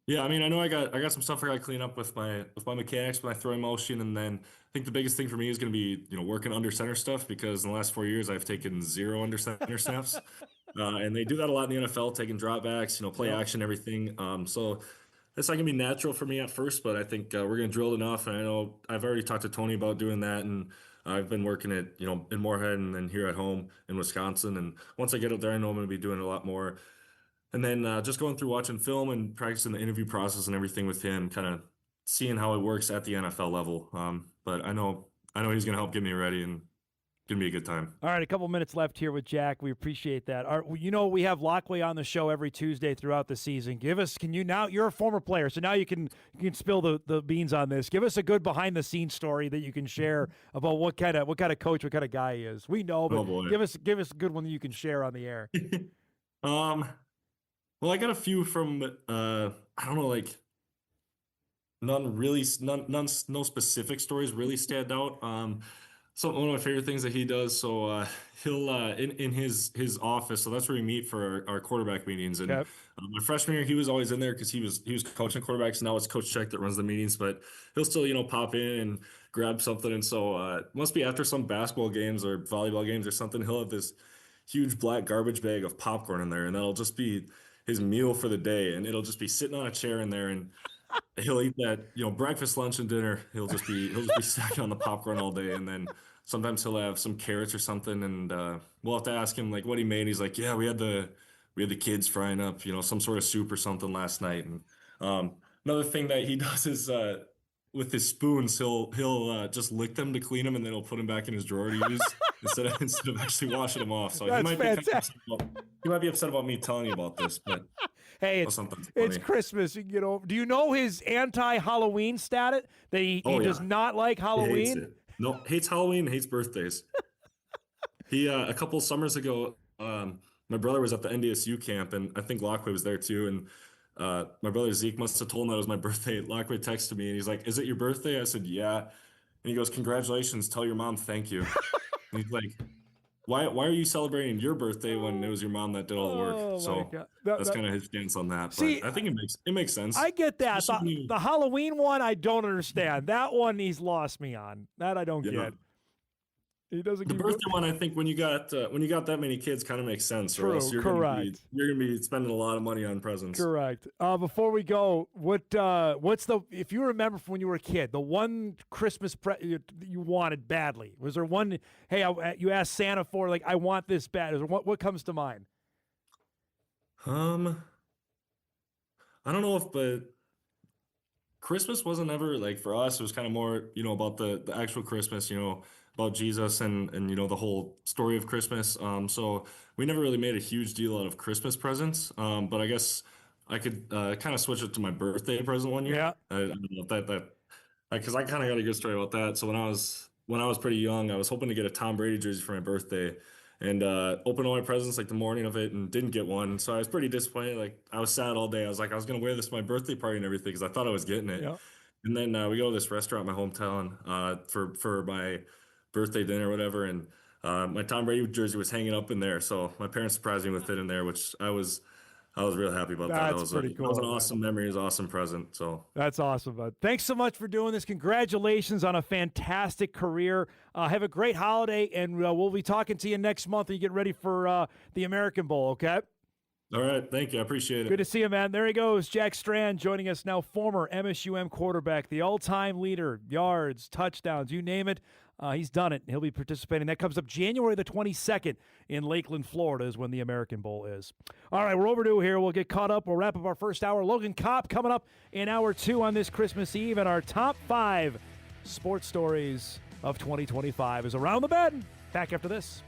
Yeah, I mean, I know I got some stuff I got to clean up with my mechanics, with my throwing motion, and then I think the biggest thing for me is going to be working under center stuff, because in the last 4 years I've taken 0 under center snaps, and they do that a lot in the NFL, taking dropbacks, play action, everything. So it's not going to be natural for me at first, but I think we're going to drill it enough, and I know I've already talked to Tony about doing that, and I've been working it in Moorhead and then here at home in Wisconsin, and once I get out there, I know I'm going to be doing a lot more. And then just going through watching film and practicing the interview process and everything with him, kind of seeing how it works at the NFL level. But I know he's going to help get me ready, and going to be a good time. All right, a couple minutes left here with Jack. We appreciate that. We have Lockway on the show every Tuesday throughout the season. You're a former player, so now you can spill the beans on this. Give us a good behind-the-scenes story that you can share about what kind of coach, what kind of guy he is. We know, but give us a good one that you can share on the air. Well, I got a few from, I don't know, no specific stories really stand out. So one of my favorite things that he does, so he'll, in his office, so that's where we meet for our quarterback meetings. And my freshman year, he was always in there because he was coaching quarterbacks. Now it's Coach Check that runs the meetings, but he'll still, pop in and grab something. And so must be after some basketball games or volleyball games or something, he'll have this huge black garbage bag of popcorn in there, and that'll just be his meal for the day, and it'll just be sitting on a chair in there, and he'll eat that, breakfast, lunch, and dinner. He'll just be snacking on the popcorn all day, and then sometimes he'll have some carrots or something, and we'll have to ask him what he made. He's like, yeah, we had the kids frying up, some sort of soup or something last night. And another thing that he does is with his spoons, he'll just lick them to clean them, and then he'll put them back in his drawer to use instead of actually washing them off. So he might be upset about me telling you about this, but hey, it's Christmas. You can get over. Do you know his anti-Halloween status? That he does not like Halloween. He hates it. No, hates Halloween, hates birthdays. He a couple summers ago, my brother was at the NDSU camp, and I think Lockway was there too, and my brother Zeke must have told him that it was my birthday. Lockway texted me, and he's like, "Is it your birthday?" I said, "Yeah." And he goes, "Congratulations, tell your mom thank you." And he's like, why are you celebrating your birthday when it was your mom that did all the work? So that's kind of his stance on that. But I think it makes sense. I get that. The Halloween one, I don't understand. That one he's lost me on. That I don't get. He doesn't The keep birthday one, I think, when you got that many kids, kind of makes sense. Or else True, you're correct. gonna be spending a lot of money on presents. Correct. Before we go, what's if you remember from when you were a kid, the one Christmas you wanted badly? Was there one? Hey, you asked Santa for, like, I want this bad. What comes to mind? I don't know but Christmas wasn't ever like for us. It was kind of more, about the actual Christmas, about Jesus and the whole story of Christmas. So we never really made a huge deal out of Christmas presents. But I guess I could kind of switch it to my birthday present one year. Yeah. I don't know if that because I kind of got a good story about that. So when I was pretty young, I was hoping to get a Tom Brady jersey for my birthday, and opened all my presents like the morning of it and didn't get one. So I was pretty disappointed. Like, I was sad all day. I was like, I was gonna wear this to my birthday party and everything because I thought I was getting it. Yeah. And then we go to this restaurant in my hometown for my birthday dinner or whatever, and my Tom Brady jersey was hanging up in there. So my parents surprised me with it in there, which I was real happy about that. That's pretty cool. That was an awesome memory. It was an awesome present. So That's awesome, bud. Thanks so much for doing this. Congratulations on a fantastic career. Have a great holiday, and we'll be talking to you next month when you get ready for the American Bowl, okay? all right, thank you. I appreciate it. Good to see you, man. There he goes, Jack Strand, joining us now, former MSUM quarterback, the all-time leader, yards, touchdowns, you name it. He's done it. He'll be participating. That comes up January the 22nd in Lakeland, Florida is when the American Bowl is. All right, we're overdue here. We'll get caught up. We'll wrap up our first hour. Logan Kopp coming up in hour 2 on this Christmas Eve, and our top 5 sports stories of 2025 is Around the Bend. Back after this.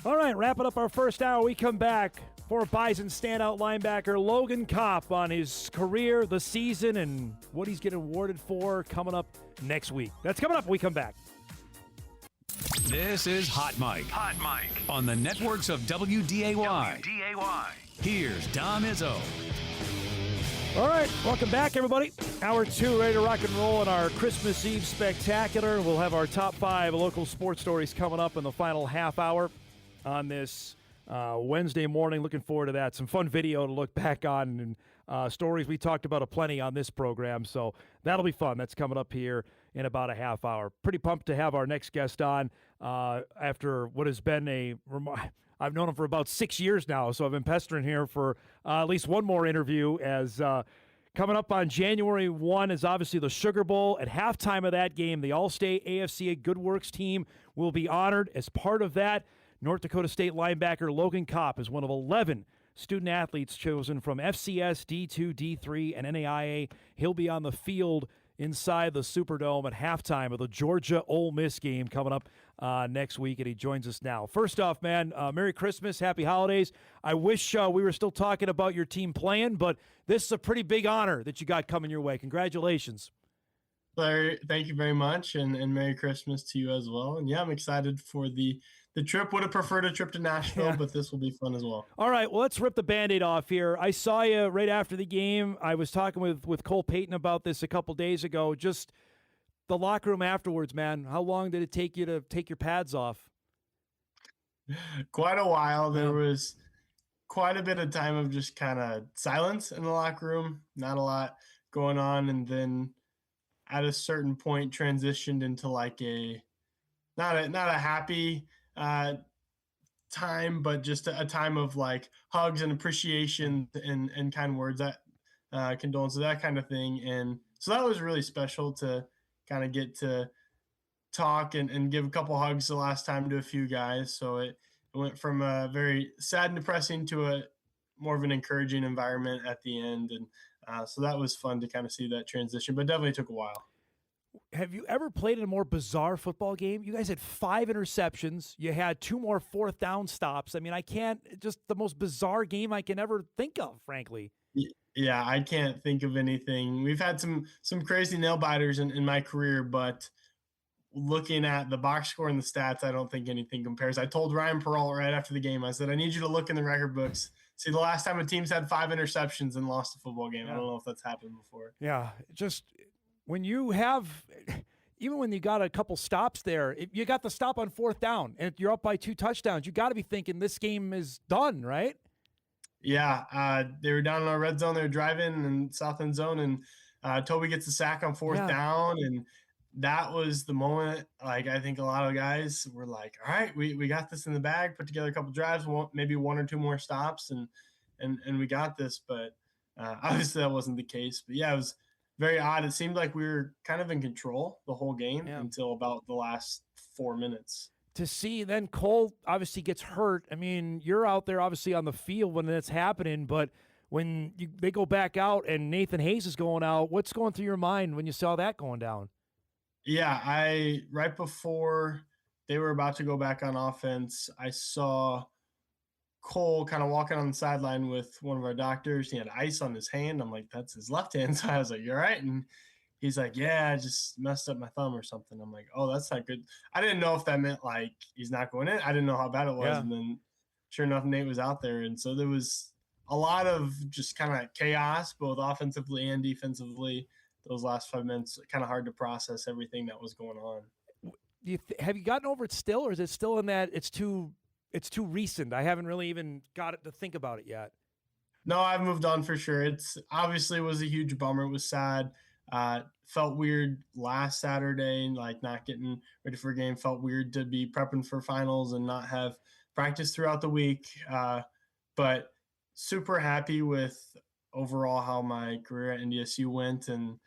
All right, wrapping up our first hour. We come back for Bison standout linebacker Logan Kopp on his career, the season, and what he's getting awarded for coming up next week. That's coming up when we come back. This is Hot Mike. Hot Mike. On the networks of WDAY. WDAY. Here's Dom Izzo. All right, welcome back, everybody. Hour 2, ready to rock and roll in our Christmas Eve spectacular. We'll have our top 5 local sports stories coming up in the final half hour on this Wednesday morning. Looking forward to that. Some fun video to look back on, and stories we talked about aplenty on this program. So that'll be fun. That's coming up here in about a half hour. Pretty pumped to have our next guest on after what has been I've known him for about 6 years now, so I've been pestering here for at least one more interview. As coming up on January 1 is obviously the Sugar Bowl. At halftime of that game, the All-State AFCA Good Works team will be honored. As part of that, North Dakota State linebacker Logan Kopp is one of 11 student-athletes chosen from FCS, D2, D3, and NAIA. He'll be on the field inside the Superdome at halftime of the Georgia-Ole Miss game coming up next week, and he joins us now. First off, man, Merry Christmas, Happy Holidays. I wish we were still talking about your team playing, but this is a pretty big honor that you got coming your way. Congratulations. Larry, thank you very much, and Merry Christmas to you as well. And yeah, I'm excited for the trip. Would have preferred a trip to Nashville, but this will be fun as well. All right, well, let's rip the Band-Aid off here. I saw you right after the game. I was talking with Cole Payton about this a couple days ago. Just the locker room afterwards, man. How long did it take you to take your pads off? Quite a while. There was quite a bit of time of just kind of silence in the locker room. Not a lot going on, and then at a certain point transitioned into like not a happy time, but just a time of like hugs and appreciation and kind words, that condolences, that kind of thing. And so that was really special to kind of get to talk and give a couple hugs the last time to a few guys. So it went from a very sad and depressing to a more of an encouraging environment at the end. And so that was fun to kind of see that transition, but definitely took a while. Have you ever played in a more bizarre football game? You guys had 5 interceptions. You had 2 more 4th down stops. I mean, just the most bizarre game I can ever think of, frankly. Yeah, I can't think of anything. We've had some crazy nail biters in my career, but looking at the box score and the stats, I don't think anything compares. I told Ryan Peralt right after the game, I said, I need you to look in the record books. See, the last time a team's had 5 interceptions and lost a football game. I don't know if that's happened before. Yeah, just when you have, even when you got a couple stops there, if you got the stop on 4th down and you're up by 2 touchdowns, you got to be thinking this game is done, right? Yeah, they were down in our red zone. They were driving in south end zone, and Toby gets a sack on 4th down, and that was the moment. Like, I think a lot of guys were like, all right, we got this in the bag, put together a couple drives, maybe 1 or 2 more stops, and we got this. But obviously that wasn't the case. But yeah, it was very odd. It seemed like we were kind of in control the whole game until about the last 4 minutes. To see then Cole obviously gets hurt. I mean, you're out there obviously on the field when that's happening, but when they go back out and Nathan Hayes is going out, what's going through your mind when you saw that going down? Yeah, right before they were about to go back on offense, I saw Cole kind of walking on the sideline with one of our doctors. He had ice on his hand. I'm like, that's his left hand. So I was like, you're right. And he's like, yeah, I just messed up my thumb or something. I'm like, oh, that's not good. I didn't know if that meant like he's not going in. I didn't know how bad it was. Yeah. And then sure enough, Nate was out there. And so there was a lot of just kind of chaos, both offensively and defensively. Those last 5 minutes, kind of hard to process everything that was going on. Have you gotten over it still, or is it still in that it's too recent? I haven't really even got it to think about it yet. No, I've moved on for sure. It's obviously was a huge bummer. It was sad. Felt weird last Saturday, like not getting ready for a game. Felt weird to be prepping for finals and not have practice throughout the week. But super happy with overall how my career at NDSU went, and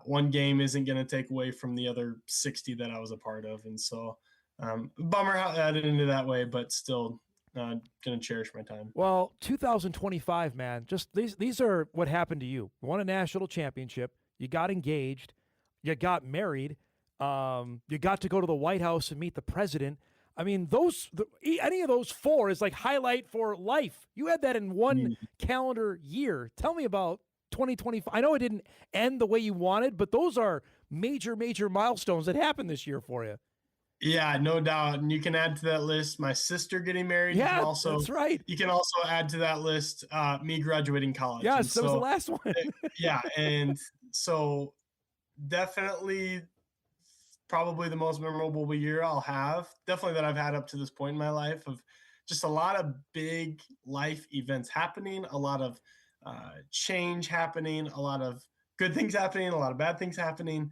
one game isn't going to take away from the other 60 that I was a part of. And so bummer how that ended that way, but still going to cherish my time. Well, 2025, man, just these are what happened to you. You won a national championship. You got engaged. You got married. You got to go to the White House and meet the president. I mean, any of those 4 is like highlight for life. You had that in one calendar year. Tell me about 2025. I know it didn't end the way you wanted, but those are major, major milestones that happened this year for you. Yeah, no doubt. And you can add to that list my sister getting married. Yeah, that's right. You can also add to that list me graduating college. Yes, that was the last one. Yeah, and so definitely probably the most memorable year I'll have, definitely that I've had up to this point in my life, of just a lot of big life events happening, a lot of change happening, a lot of good things happening, a lot of bad things happening.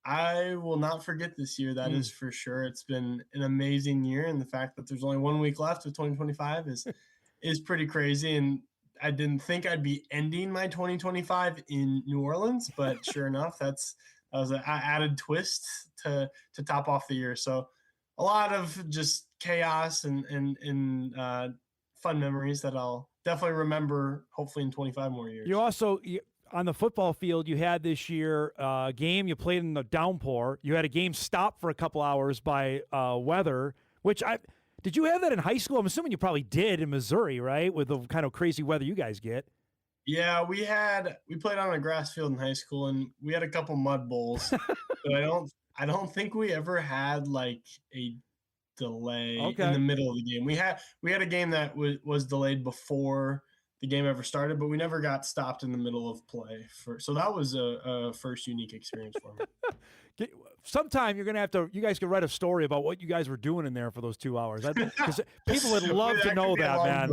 I will not forget this year. That is for sure. It's been an amazing year. And the fact that there's only 1 week left of 2025 is pretty crazy. And I didn't think I'd be ending my 2025 in New Orleans, but sure enough, that was an added twist to top off the year. So a lot of just chaos and fun memories that I'll definitely remember, hopefully in 25 more years. You also, on the football field, you had this year a game you played in the downpour. You had a game stopped for a couple hours by weather, did you have that in high school? I'm assuming you probably did in Missouri, right? With the kind of crazy weather you guys get. Yeah, we played on a grass field in high school, and we had a couple mud bowls, but I don't think we ever had like a delay in the middle of the game. We had a game that was delayed before the game ever started, but we never got stopped in the middle of play. So that was a first unique experience for me. Sometime you're going to you guys can write a story about what you guys were doing in there for those 2 hours. Because people would love to know that, man.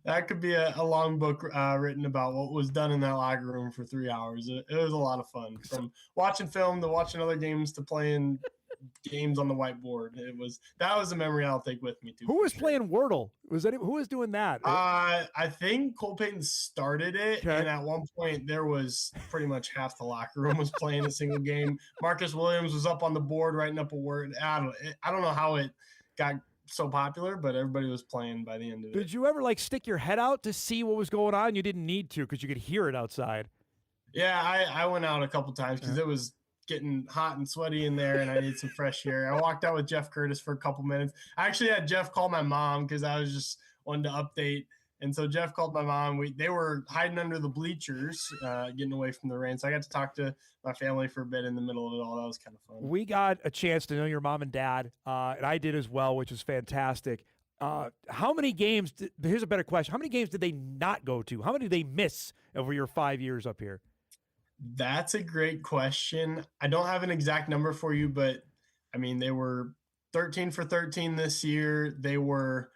That could be a long book written about what was done in that locker room for 3 hours. It was a lot of fun, from watching film to watching other games to playing games on the whiteboard. That was a memory I'll take with me too. Who was playing Wordle? Who was doing that? I think Cole Payton started it, and at one point there was pretty much half the locker room was playing a single game. Marcus Williams was up on the board writing up a word. I don't know how it got so popular, but everybody was playing by the end of it. Did you ever stick your head out to see what was going on? You didn't need to because you could hear it outside. Yeah, I went out a couple times because it was getting hot and sweaty in there, and I needed some fresh air. I walked out with Jeff Curtis for a couple minutes. I actually had Jeff call my mom because I was just wanted to update. And so Jeff called my mom. They were hiding under the bleachers, getting away from the rain. So I got to talk to my family for a bit in the middle of it all. That was kind of fun. We got a chance to know your mom and dad, and I did as well, which was fantastic. How many games here's a better question. How many games did they not go to? How many did they miss over your 5 years up here? That's a great question. I don't have an exact number for you, but I mean, they were 13 for 13 this year. They were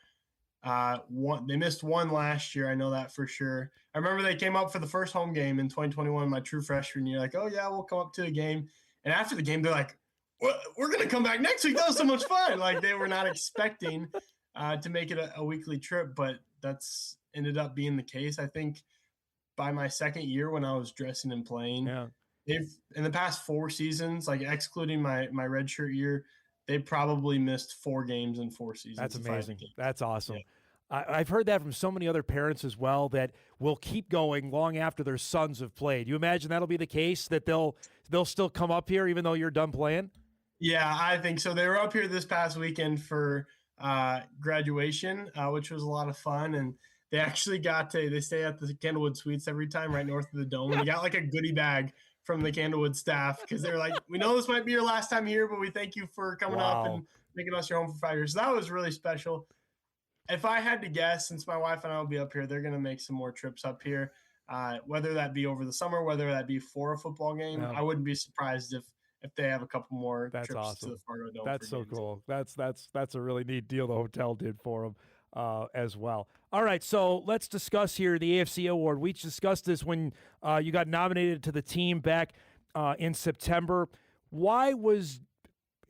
they missed one last year. I know that for sure. I remember they came up for the first home game in 2021, my true freshman year. Like, oh yeah, we'll come up to a game. And after the game, they're like, we're going to come back next week. That was so much fun. Like they were not expecting to make it a weekly trip, but that's ended up being the case. I think by my second year when I was dressing and playing, they've in the past 4 seasons, like excluding my redshirt year, they probably missed 4 games in 4 seasons. That's amazing. That's awesome. Yeah. I've heard that from so many other parents as well, that will keep going long after their sons have played. You imagine that'll be the case, that they'll still come up here even though you're done playing? Yeah, I think so. They were up here this past weekend for graduation, which was a lot of fun. And they actually they stay at the Candlewood Suites every time right north of the Dome. And they got like a goodie bag from the Candlewood staff because they're like, we know this might be your last time here, but we thank you for coming up and making us your home for 5 years. So that was really special. If I had to guess, since my wife and I will be up here, they're going to make some more trips up here, whether that be over the summer, whether that be for a football game. I wouldn't be surprised if they have a couple more trips to the Fargo Dome. That's so cool. That's a really neat deal the hotel did for them as well. All right, so let's discuss here the AFC award. We discussed this when you got nominated to the team back in September. Why was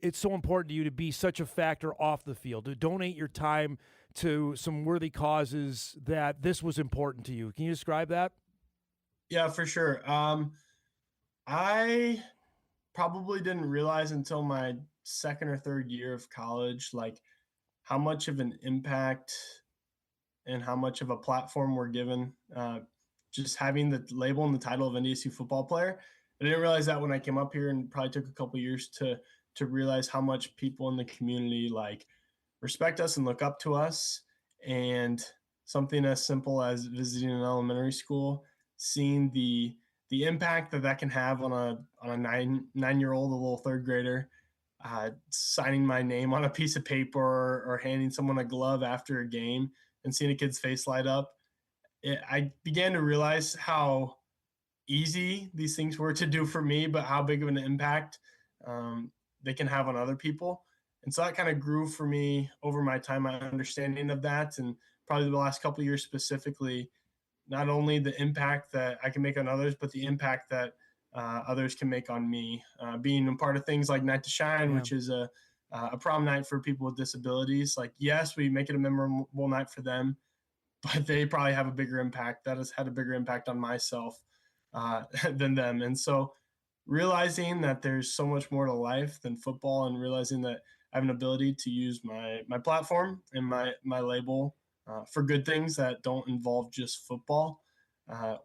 it so important to you to be such a factor off the field, to donate your time to some worthy causes, that this was important to you? Can you describe that? Yeah, for sure. I probably didn't realize until my second or third year of college, like how much of an impact and how much of a platform we're given. Just having the label and the title of NDSU football player. I didn't realize that when I came up here, and probably took a couple years to realize how much people in the community like respect us and look up to us. And something as simple as visiting an elementary school, seeing the impact that can have on a nine-year-old, a little third grader, signing my name on a piece of paper or handing someone a glove after a game and seeing a kid's face light up. I began to realize how easy these things were to do for me, but how big of an impact they can have on other people. And so that kind of grew for me over my time, my understanding of that. And probably the last couple of years specifically, not only the impact that I can make on others, but the impact that others can make on me. Being a part of things like Night to Shine, which is a prom night for people with disabilities. Like, yes, we make it a memorable night for them, but they probably have a bigger impact. That has had a bigger impact on myself than them. And so realizing that there's so much more to life than football, and realizing that I have an ability to use my platform and my label for good things that don't involve just football.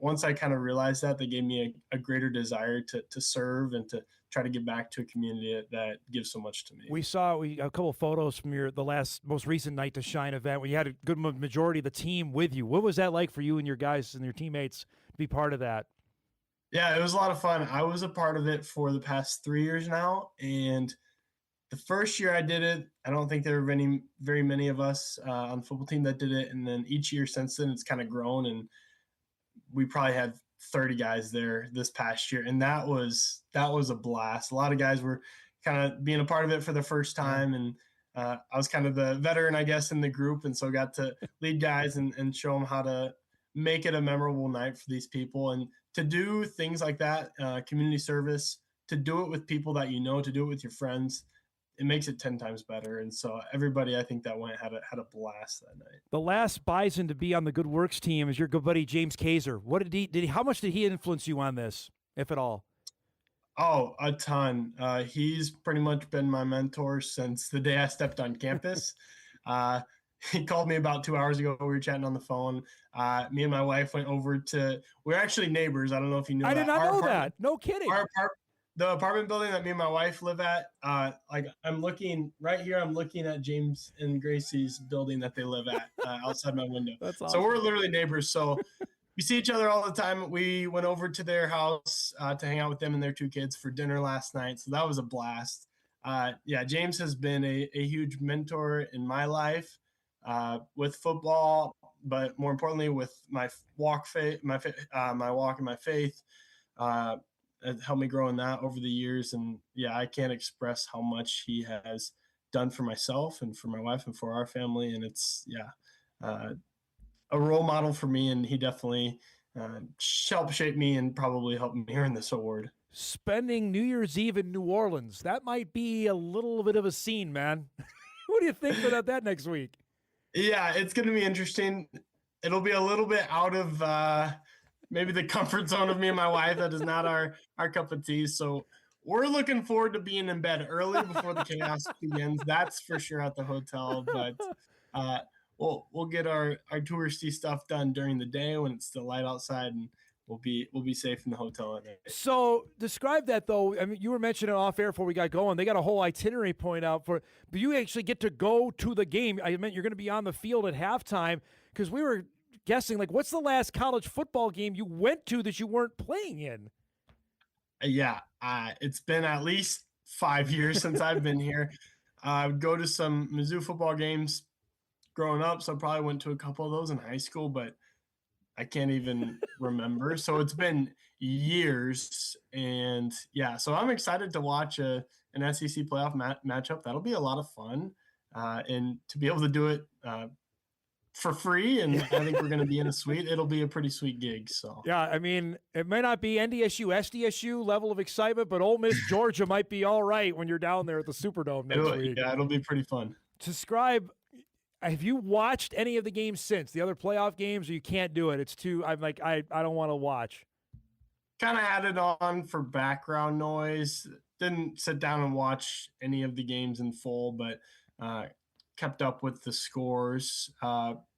Once I kind of realized that, they gave me a greater desire to serve and to try to give back to a community that gives so much to me. We saw a couple of photos from the most recent Night to Shine event when you had a good majority of the team with you. What was that like for you and your guys and your teammates to be part of that? Yeah, it was a lot of fun. I was a part of it for the past 3 years now, and the first year I did it, I don't think there were very many of us on the football team that did it. And then each year since then, it's kind of grown, and we probably had 30 guys there this past year. And that was a blast. A lot of guys were kind of being a part of it for the first time. And I was kind of the veteran, I guess, in the group. And so got to lead guys and show them how to make it a memorable night for these people. And to do things like that, community service, to do it with people that you know, to do it with your friends, it makes it 10 times better. And so everybody, I think, that went had a blast that night. The last Bison to be on the Good Works team is your good buddy James Kaiser. What did he? How much did he influence you on this, if at all? Oh, a ton. He's pretty much been my mentor since the day I stepped on campus. He called me about 2 hours ago. We were chatting on the phone. Me and my wife went over we're actually neighbors. I don't know if you knew that. I did not know that. No kidding. The apartment building that me and my wife live at, like I'm looking right here, I'm looking at James and Gracie's building that they live at outside my window. That's awesome. So we're literally neighbors. So we see each other all the time. We went over to their house to hang out with them and their 2 kids for dinner last night. So that was a blast. Yeah, James has been a huge mentor in my life with football, but more importantly with my walk and my faith. It helped me grow in that over the years. And yeah, I can't express how much he has done for myself and for my wife and for our family. And it's, a role model for me. And he definitely helped shape me and probably helped me earn this award. spending New Year's Eve in New Orleans. That might be a little bit of a scene, man. What do you think about that next week? Yeah, it's going to be interesting. It'll be a little bit out of maybe the comfort zone of me and my wife. That is not our cup of tea. So we're looking forward to being in bed early before the chaos begins. That's for sure at the hotel. But we'll get our touristy stuff done during the day when it's still light outside, and we'll be safe in the hotel at night. So describe that, though. I mean, you were mentioning off air before we got going. They got a whole itinerary point out for, but you actually get to go to the game. I meant you're going to be on the field at halftime, because we were guessing, like, what's the last college football game you went to that you weren't playing in? Yeah, it's been at least 5 years since I've been here. I would go to some Mizzou football games growing up, so I probably went to a couple of those in high school, but I can't even remember. So it's been years, and yeah, so I'm excited to watch an SEC playoff matchup. That'll be a lot of fun, and to be able to do it for free, and I think we're going to be in a suite. It'll be a pretty sweet gig. So yeah, I mean, it may not be NDSU, SDSU level of excitement, but Ole Miss, Georgia might be all right when you're down there at the Superdome next week. Yeah, it'll be pretty fun. Describe. Have you watched any of the games since the other playoff games, or you can't do it? It's too. I'm like, I don't want to watch. Kind of had it on for background noise. Didn't sit down and watch any of the games in full, but kept up with the scores.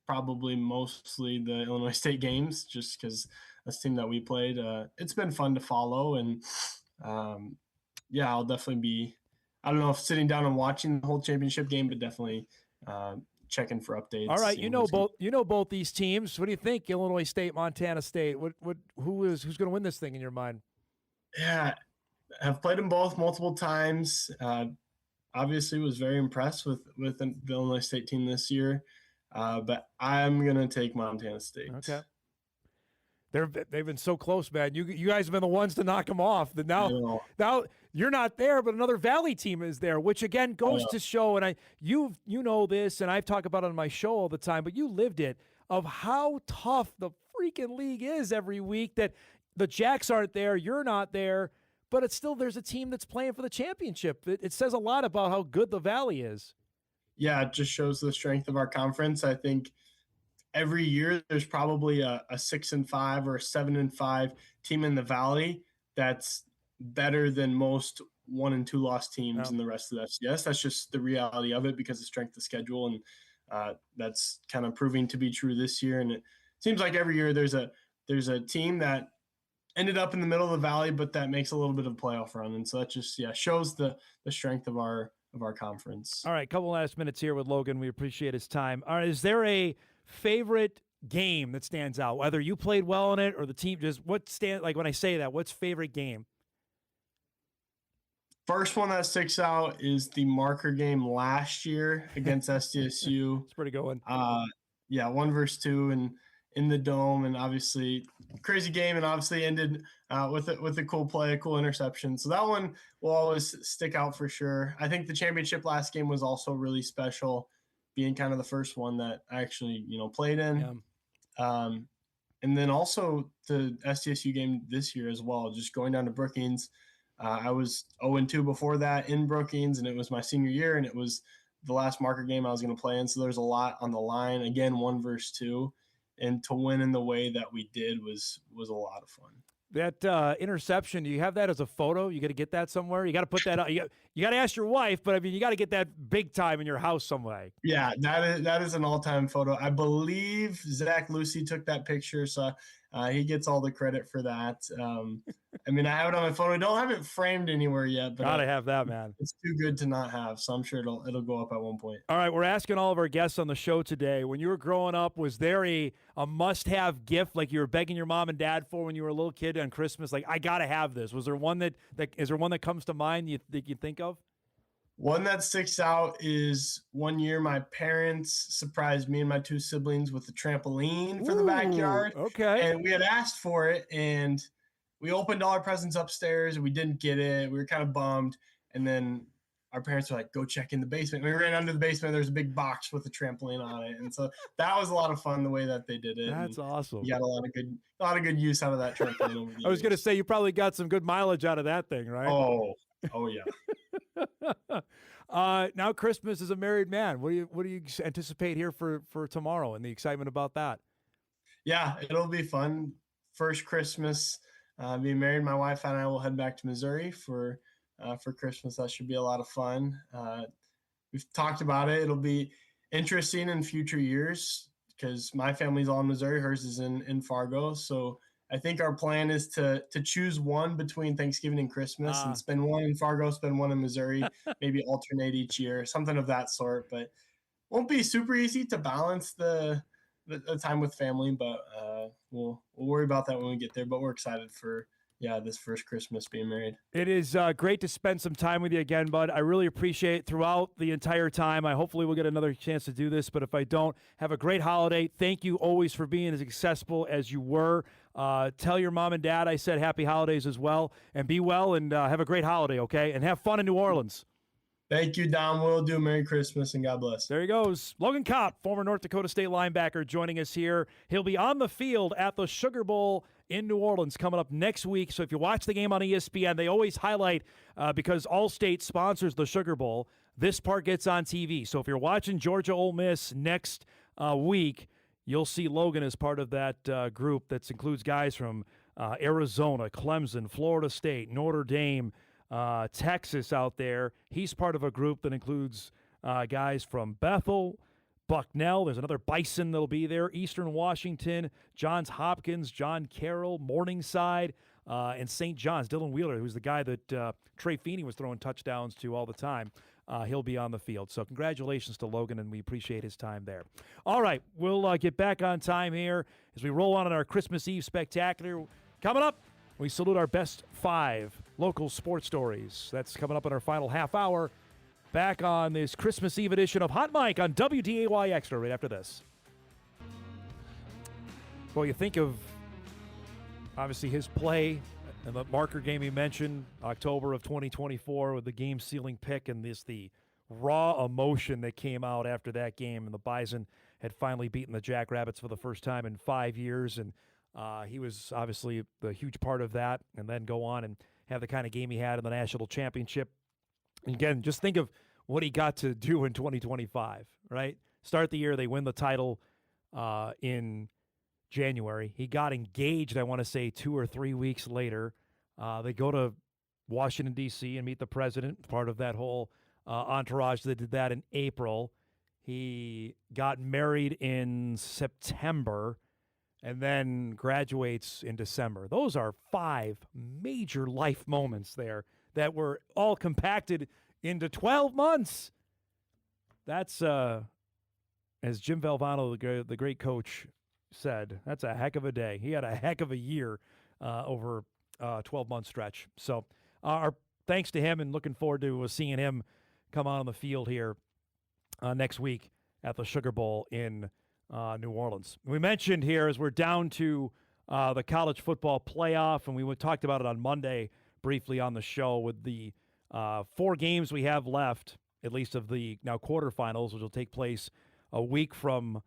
Probably mostly the Illinois State games, just because that's the team that we played. It's been fun to follow, and yeah, I'll definitely be. I don't know if sitting down and watching the whole championship game, but definitely checking for updates. All right, you know both these teams. What do you think? Illinois State, Montana State. Who's going to win this thing in your mind? Yeah, I've played them both multiple times. Obviously, was very impressed with the Illinois State team this year, but I'm gonna take Montana State. Okay. They've been so close, man. You guys have been the ones to knock them off. Now you're not there, but another Valley team is there, which again goes to show. And you know this, and I've talked about it on my show all the time, but you lived it, of how tough the freaking league is every week. That the Jacks aren't there, you're not there, but it's still there's a team that's playing for the championship. It says a lot about how good the Valley is. Yeah, it just shows the strength of our conference. I think every year there's probably a 6-5 or a 7-5 team in the Valley that's better than most 1 and 2 loss teams in the rest of the FCS. That's just the reality of it because of strength of schedule, and that's kind of proving to be true this year. And it seems like every year there's a team that ended up in the middle of the Valley, but that makes a little bit of a playoff run, and so that just shows the strength of our conference. All right, couple last minutes here with Logan. We appreciate his time. All right, is there a favorite game that stands out, whether you played well in it or the team? Just like when I say that, what's favorite game? First one that sticks out is the marker game last year against SDSU. It's a pretty good one. 1-2 and in the dome, and obviously crazy game, and obviously ended with a cool play, a cool interception. So that one will always stick out for sure. I think the championship last game was also really special, being kind of the first one that I actually played in. Yeah. And then also the SDSU game this year as well, just going down to Brookings. I was 0-2 before that in Brookings, and it was my senior year, and it was the last marker game I was going to play in. So there's a lot on the line. Again, 1-2, and to win in the way that we did was a lot of fun. That interception, do you have that as a photo? You got to get that somewhere. You got to put that out. You got to ask your wife, but I mean, you got to get that big time in your house some way. Yeah, that is an all-time photo. I believe Zach Lucy took that picture, so he gets all the credit for that. I mean, I have it on my phone. I don't have it framed anywhere yet, but gotta have that, man. It's too good to not have, so I'm sure it'll go up at one point. All right, we're asking all of our guests on the show today, when you were growing up, was there a must-have gift like you were begging your mom and dad for when you were a little kid on Christmas? Like, I gotta have this. Was there one that comes to mind that you think of? One that sticks out is one year my parents surprised me and my 2 siblings with a trampoline for the backyard. Okay. And we had asked for it, and we opened all our presents upstairs, and we didn't get it. We were kind of bummed. And then our parents were like, go check in the basement. We ran under the basement. There's a big box with a trampoline on it. And so that was a lot of fun the way that they did it. That's awesome. You got a lot of good use out of that trampoline over the I was going to years. say, you probably got some good mileage out of that thing, right? Oh yeah. Now Christmas as a married man. What do you anticipate here for tomorrow and the excitement about that? Yeah, it'll be fun. First Christmas being married, my wife and I will head back to Missouri for Christmas. That should be a lot of fun. We've talked about it. It'll be interesting in future years because my family's all in Missouri. Hers is in Fargo. So I think our plan is to choose one between Thanksgiving and Christmas and spend one in Fargo, spend one in Missouri, maybe alternate each year, something of that sort. But won't be super easy to balance the time with family, but we'll worry about that when we get there. But we're excited for this first Christmas being married. It is great to spend some time with you again, bud. I really appreciate it throughout the entire time. Hopefully we'll get another chance to do this, but if I don't, have a great holiday. Thank you always for being as accessible as you were. Tell your mom and dad I said happy holidays as well, and be well, and have a great holiday, okay? And have fun in New Orleans. Thank you, Dom. Will do. Merry Christmas and God bless. There he goes. Logan Kopp, former North Dakota State linebacker, joining us here. He'll be on the field at the Sugar Bowl in New Orleans coming up next week. So if you watch the game on ESPN, they always highlight, because Allstate sponsors the Sugar Bowl, this part gets on TV. So if you're watching Georgia Ole Miss next week, you'll see Logan as part of that group that includes guys from Arizona, Clemson, Florida State, Notre Dame, Texas out there. He's part of a group that includes guys from Bethel, Bucknell. There's another Bison that'll be there. Eastern Washington, Johns Hopkins, John Carroll, Morningside, and St. John's. Dylan Wheeler, who's the guy that Trey Feeney was throwing touchdowns to all the time. He'll be on the field. So congratulations to Logan, and we appreciate his time there. All right, we'll get back on time here as we roll on in our Christmas Eve Spectacular. Coming up, we salute our best 5 local sports stories. That's coming up in our final half hour. Back on this Christmas Eve edition of Hot Mike on WDAY Extra right after this. Well, you think of, obviously, his play and the marker game he mentioned, October of 2024 with the game-sealing pick, and the raw emotion that came out after that game, and the Bison had finally beaten the Jackrabbits for the first time in 5 years, and he was obviously the huge part of that, and then go on and have the kind of game he had in the national championship. And again, just think of what he got to do in 2025, right? Start the year, they win the title in January. He got engaged, I want to say, 2 or 3 weeks later. They go to Washington, D.C. and meet the president, part of that whole entourage that did that in April. He got married in September and then graduates in December. Those are 5 major life moments there that were all compacted into 12 months. That's, as Jim Valvano, the great coach, said, that's a heck of a day. He had a heck of a year over a 12-month stretch. So our thanks to him, and looking forward to seeing him come on the field here next week at the Sugar Bowl in New Orleans. We mentioned here, as we're down to the college football playoff, and we talked about it on Monday briefly on the show with the 4 games we have left, at least of the now quarterfinals, which will take place a week from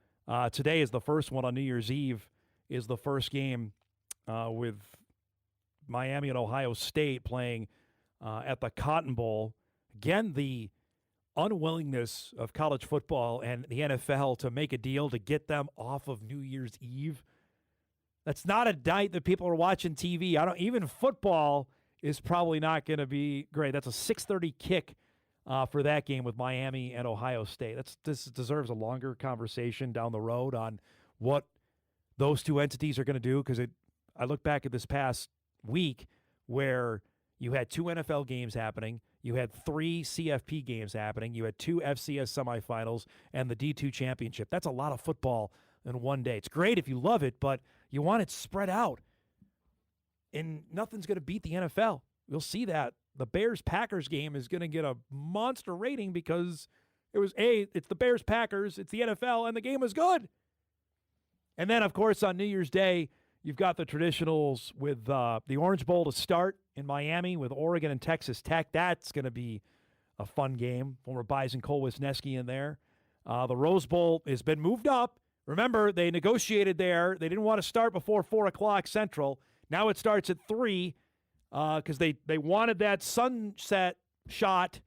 today. Is the first one on New Year's Eve, is the first game with Miami and Ohio State playing at the Cotton Bowl. Again, the unwillingness of college football and the NFL to make a deal to get them off of New Year's Eve. That's not a night that people are watching TV. Even football is probably not going to be great. That's a 6:30 kick for that game with Miami and Ohio State. This deserves a longer conversation down the road on what those two entities are going to do, because I look back at this past week where you had 2 NFL games happening, you had 3 CFP games happening, you had 2 FCS semifinals, and the D2 championship. That's a lot of football in one day. It's great if you love it, but you want it spread out. And nothing's going to beat the NFL. You'll see that. The Bears-Packers game is going to get a monster rating because it's the Bears-Packers, it's the NFL, and the game was good. And then, of course, on New Year's Day, you've got the traditionals with the Orange Bowl to start in Miami with Oregon and Texas Tech. That's going to be a fun game. Former Bison Cole Wisniewski in there. The Rose Bowl has been moved up. Remember, they negotiated there. They didn't want to start before 4 o'clock Central. Now it starts at 3 because they wanted that sunset shot.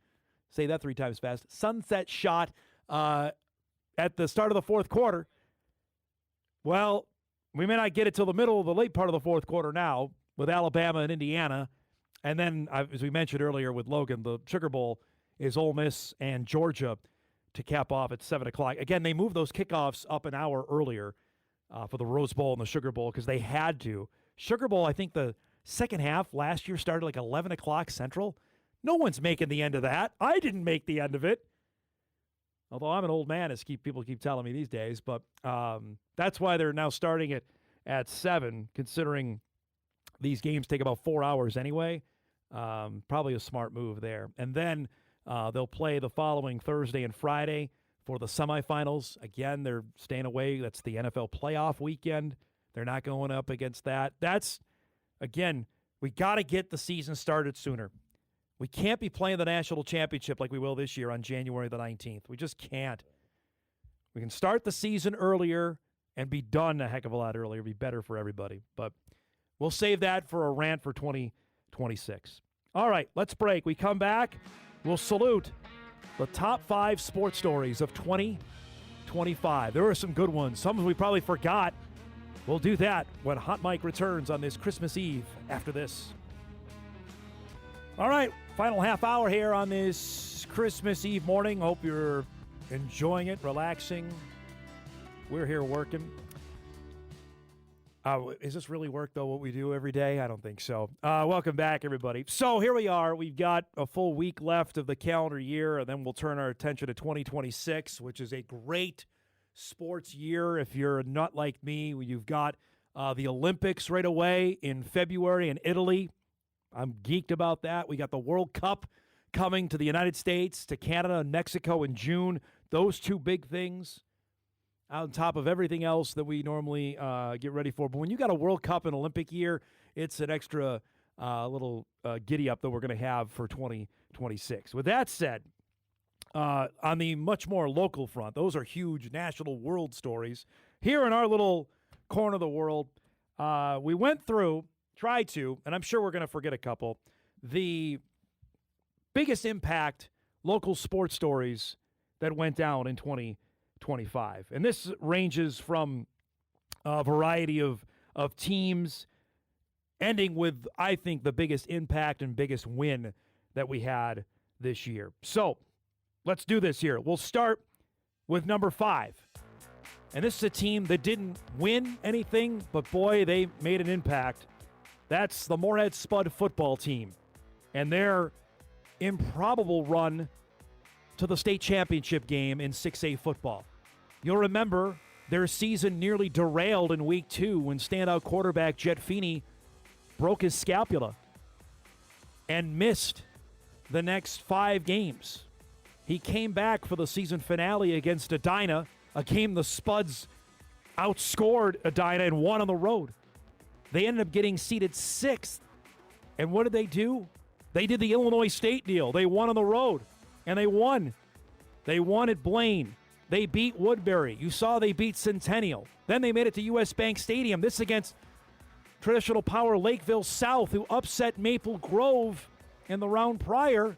Say that 3 times fast. Sunset shot at the start of the fourth quarter. Well, we may not get it till the middle of the late part of the fourth quarter now with Alabama and Indiana. And then, as we mentioned earlier with Logan, the Sugar Bowl is Ole Miss and Georgia to cap off at 7 o'clock. Again, they moved those kickoffs up an hour earlier for the Rose Bowl and the Sugar Bowl because they had to. Sugar Bowl, I think the second half last year started like 11 o'clock Central. No one's making the end of that. I didn't make the end of it. Although I'm an old man, as people keep telling me these days. But that's why they're now starting it at 7, considering these games take about 4 hours anyway. Probably a smart move there. And then they'll play the following Thursday and Friday for the semifinals. Again, they're staying away. That's the NFL playoff weekend. They're not going up against that. That's, again, we got to get the season started sooner. We can't be playing the national championship like we will this year on January the 19th. We just can't. We can start the season earlier and be done a heck of a lot earlier. Be better for everybody. But we'll save that for a rant for 2026. All right, let's break. We come back. We'll salute the top 5 sports stories of 2025. There were some good ones. Some we probably forgot. We'll do that when Hot Mike returns on this Christmas Eve after this. All right, final half hour here on this Christmas Eve morning. Hope you're enjoying it, relaxing. We're here working. Is this really work, though, what we do every day? I don't think so. Welcome back, everybody. So here we are. We've got a full week left of the calendar year, and then we'll turn our attention to 2026, which is a great sports year. If you're a nut like me, you've got the Olympics right away in February in Italy. I'm geeked about that. We got the World Cup coming to the United States, to Canada and Mexico in June. Those 2 big things on top of everything else that we normally get ready for. But when you got a World Cup and Olympic year, it's an extra little giddy up that we're going to have for 2026. With that said, on the much more local front, those are huge national world stories. Here in our little corner of the world, we went through, tried to, and I'm sure we're going to forget a couple, the biggest impact local sports stories that went down in 2025. And this ranges from a variety of teams, ending with, I think, the biggest impact and biggest win that we had this year. So let's do this here. We'll start with number 5. And this is a team that didn't win anything, but boy, they made an impact. That's the Moorhead Spud football team and their improbable run to the state championship game in 6A football. You'll remember their season nearly derailed in week 2 when standout quarterback Jet Feeney broke his scapula and missed the next 5 games. He came back for the season finale against Edina, a game the Spuds outscored Edina and won on the road. They ended up getting seeded 6th. And what did they do? They did the Illinois State deal. They won on the road, and they won. They won at Blaine. They beat Woodbury. You saw they beat Centennial. Then they made it to U.S. Bank Stadium. This against traditional power Lakeville South, who upset Maple Grove in the round prior.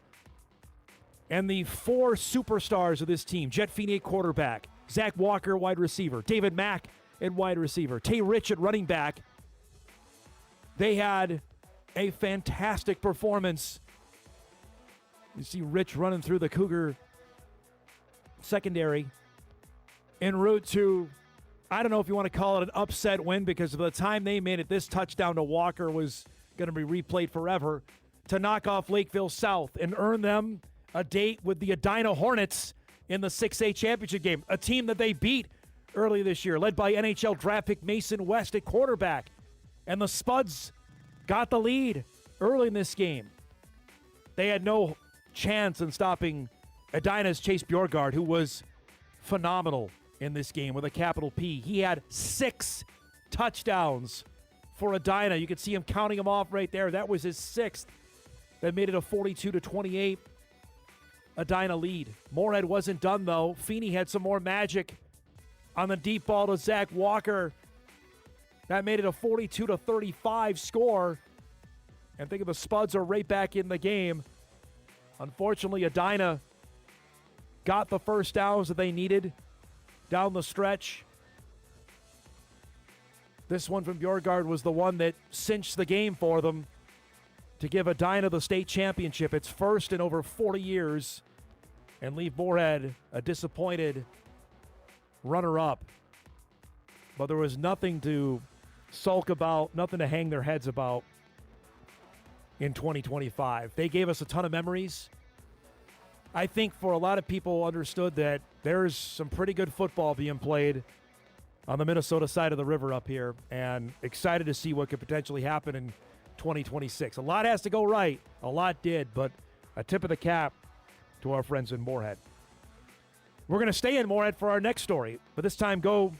And the 4 superstars of this team, Jet Feeney at quarterback, Zach Walker wide receiver, David Mack at wide receiver, Tay Rich at running back. They had a fantastic performance. You see Rich running through the Cougar secondary en route to, I don't know if you want to call it an upset win, because by the time they made it, this touchdown to Walker was going to be replayed forever, to knock off Lakeville South and earn them a date with the Edina Hornets in the 6A championship game, a team that they beat early this year, led by NHL draft pick Mason West at quarterback. And the Spuds got the lead early in this game. They had no chance in stopping Edina's Chase Bjorgard, who was phenomenal in this game with a capital P. He had 6 touchdowns for Edina. You can see him counting them off right there. That was his 6th. That made it a 42-28 Edina lead. Moorhead wasn't done, though. Feeney had some more magic on the deep ball to Zach Walker. That made it a 42-35 score. And think of the Spuds are right back in the game. Unfortunately, Edina got the first downs that they needed down the stretch. This one from Bjorgard was the one that cinched the game for them to give Edina the state championship. It's first in over 40 years, and leave Moorhead a disappointed runner-up. But there was nothing to sulk about, nothing to hang their heads about in 2025. They gave us a ton of memories. I think for a lot of people understood that there's some pretty good football being played on the Minnesota side of the river up here, and excited to see what could potentially happen in 2026. A lot has to go right. A lot did, but a tip of the cap to our friends in Moorhead. We're going to stay in Moorhead for our next story, but this time go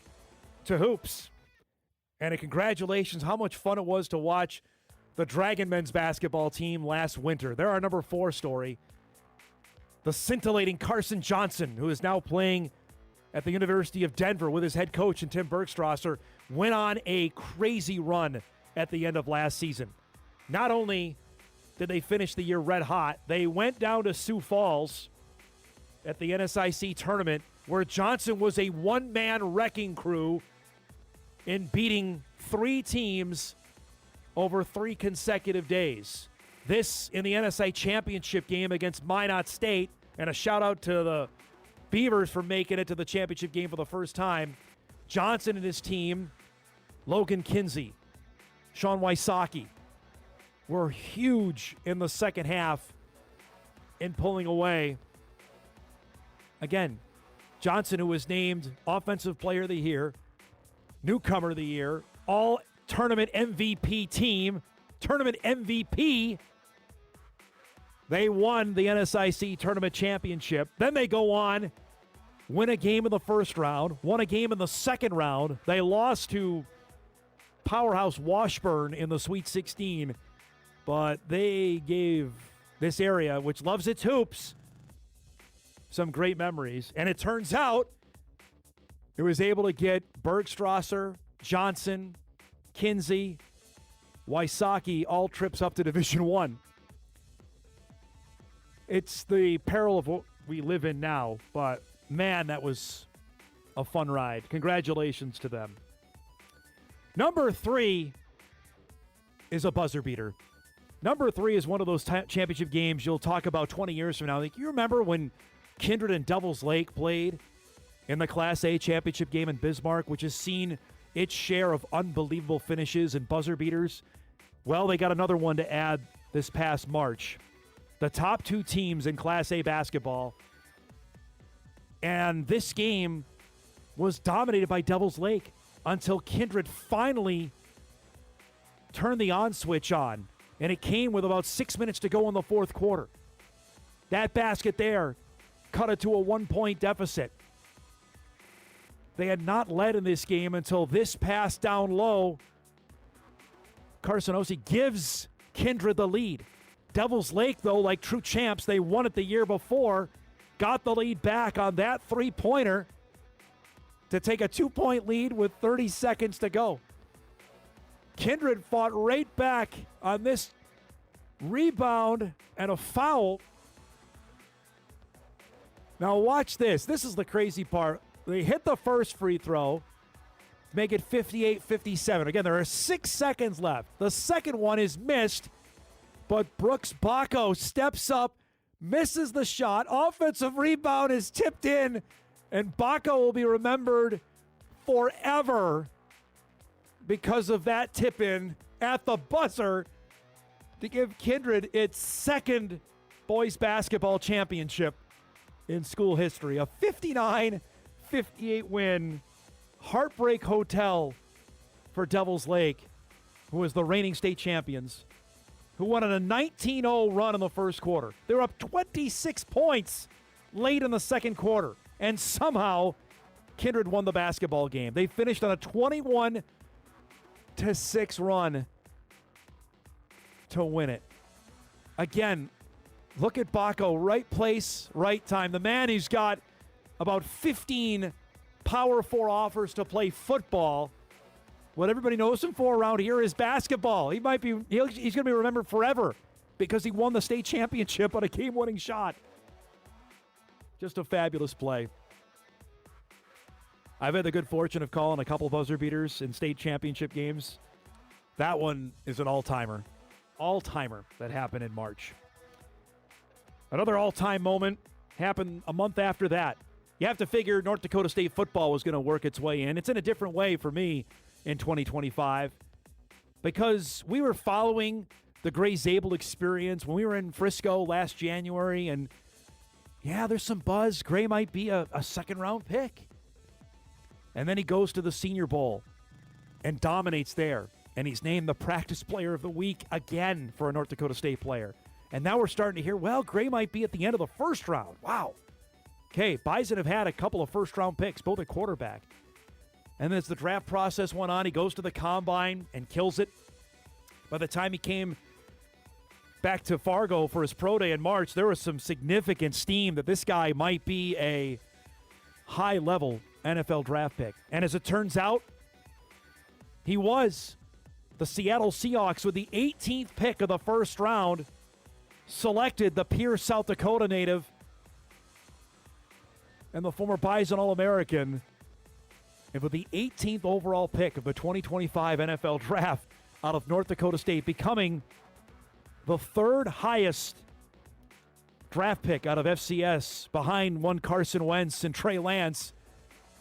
to hoops. And a congratulations, how much fun it was to watch the Dragon men's basketball team last winter. They're our number 4 story. The scintillating Carson Johnson, who is now playing at the University of Denver with his head coach and Tim Bergstrasser, went on a crazy run at the end of last season. Not only did they finish the year red hot, they went down to Sioux Falls at the NSIC tournament, where Johnson was a one-man wrecking crew in beating 3 teams over 3 consecutive days. This in the NSI championship game against Minot State, and a shout-out to the Beavers for making it to the championship game for the first time. Johnson and his team, Logan Kinsey, Sean Wysocki, were huge in the second half in pulling away. Again, Johnson, who was named Offensive Player of the Year, Newcomer of the Year, All-Tournament MVP team, Tournament MVP. They won the NSIC Tournament Championship. Then they go on, win a game in the first round, won a game in the second round. They lost to powerhouse Washburn in the Sweet 16, but they gave this area, which loves its hoops, some great memories. And it turns out it was able to get Bergstrasser, Johnson, Kinsey, Wysocki all trips up to Division I. It's the peril of what we live in now, but man, that was a fun ride. Congratulations to them. Number 3 is a buzzer beater. Number 3 is one of those championship games you'll talk about 20 years from now. Like, you remember when Kindred and Devils Lake played in the Class A championship game in Bismarck, which has seen its share of unbelievable finishes and buzzer beaters? Well, they got another one to add this past March. The top 2 teams in Class A basketball. And this game was dominated by Devils Lake until Kindred finally turned the on switch on. And it came with about 6 minutes to go in the fourth quarter. That basket there cut it to a 1-point deficit. They had not led in this game until this pass down low. Carson Osi gives Kindred the lead. Devils Lake, though, like true champs, they won it the year before, got the lead back on that 3-pointer to take a 2-point lead with 30 seconds to go. Kindred fought right back on this rebound and a foul. Now watch this. This is the crazy part. They hit the first free throw to make it 58-57. Again, there are 6 seconds left. The second one is missed, but Brooks Bacco steps up, misses the shot. Offensive rebound is tipped in, and Bacco will be remembered forever because of that tip-in at the buzzer to give Kindred its second boys basketball championship in school history. A 59-58 win. Heartbreak Hotel for Devils Lake, who was the reigning state champions, who won on a 19-0 run in the first quarter. They were up 26 points late in the second quarter, and somehow Kindred won the basketball game. They finished on a 21-6 run to win it. Again, Look at Baco, right place, right time. The man who's got about 15 Power 4 offers to play football. What everybody knows him for around here is basketball. He's going to be remembered forever because he won the state championship on a game-winning shot. Just a fabulous play. I've had the good fortune of calling a couple buzzer beaters in state championship games. That one is an all-timer. All-timer that happened in March. Another all-time moment happened a month after that. You have to figure North Dakota State football was going to work its way in. It's in a different way for me in 2025 because we were following the Gray Zabel experience when we were in Frisco last January, and yeah, there's some buzz. Gray might be a second-round pick. And then he goes to the Senior Bowl and dominates there, and he's named the Practice Player of the Week again for a North Dakota State player. And now we're starting to hear, well, Gray might be at the end of the first round. Wow. Okay, Bison have had a couple of first-round picks, both at quarterback. And then as the draft process went on, he goes to the combine and kills it. By the time he came back to Fargo for his pro day in March, there was some significant steam that this guy might be a high-level NFL draft pick. And as it turns out, he was. The Seattle Seahawks, with the 18th pick of the first round, selected the Pierce, South Dakota native and the former Bison All-American, and with the 18th overall pick of the 2025 NFL Draft out of North Dakota State, becoming the third highest draft pick out of FCS behind one Carson Wentz and Trey Lance.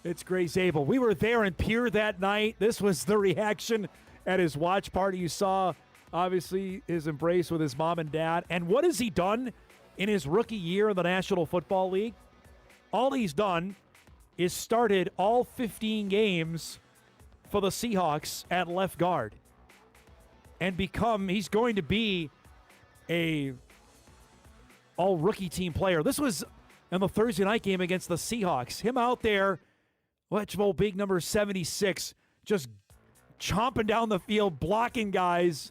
It's Gray Zabel. We were there in Pierre that night. This was the reaction at his watch party. You saw, obviously, his embrace with his mom and dad. And what has he done in his rookie year in the National Football League? All he's done is started all 15 games for the Seahawks at left guard. And he's going to be a all-rookie team player. This was in the Thursday night game against the Seahawks. Him out there, Letchmo, big number 76, just chomping down the field, blocking guys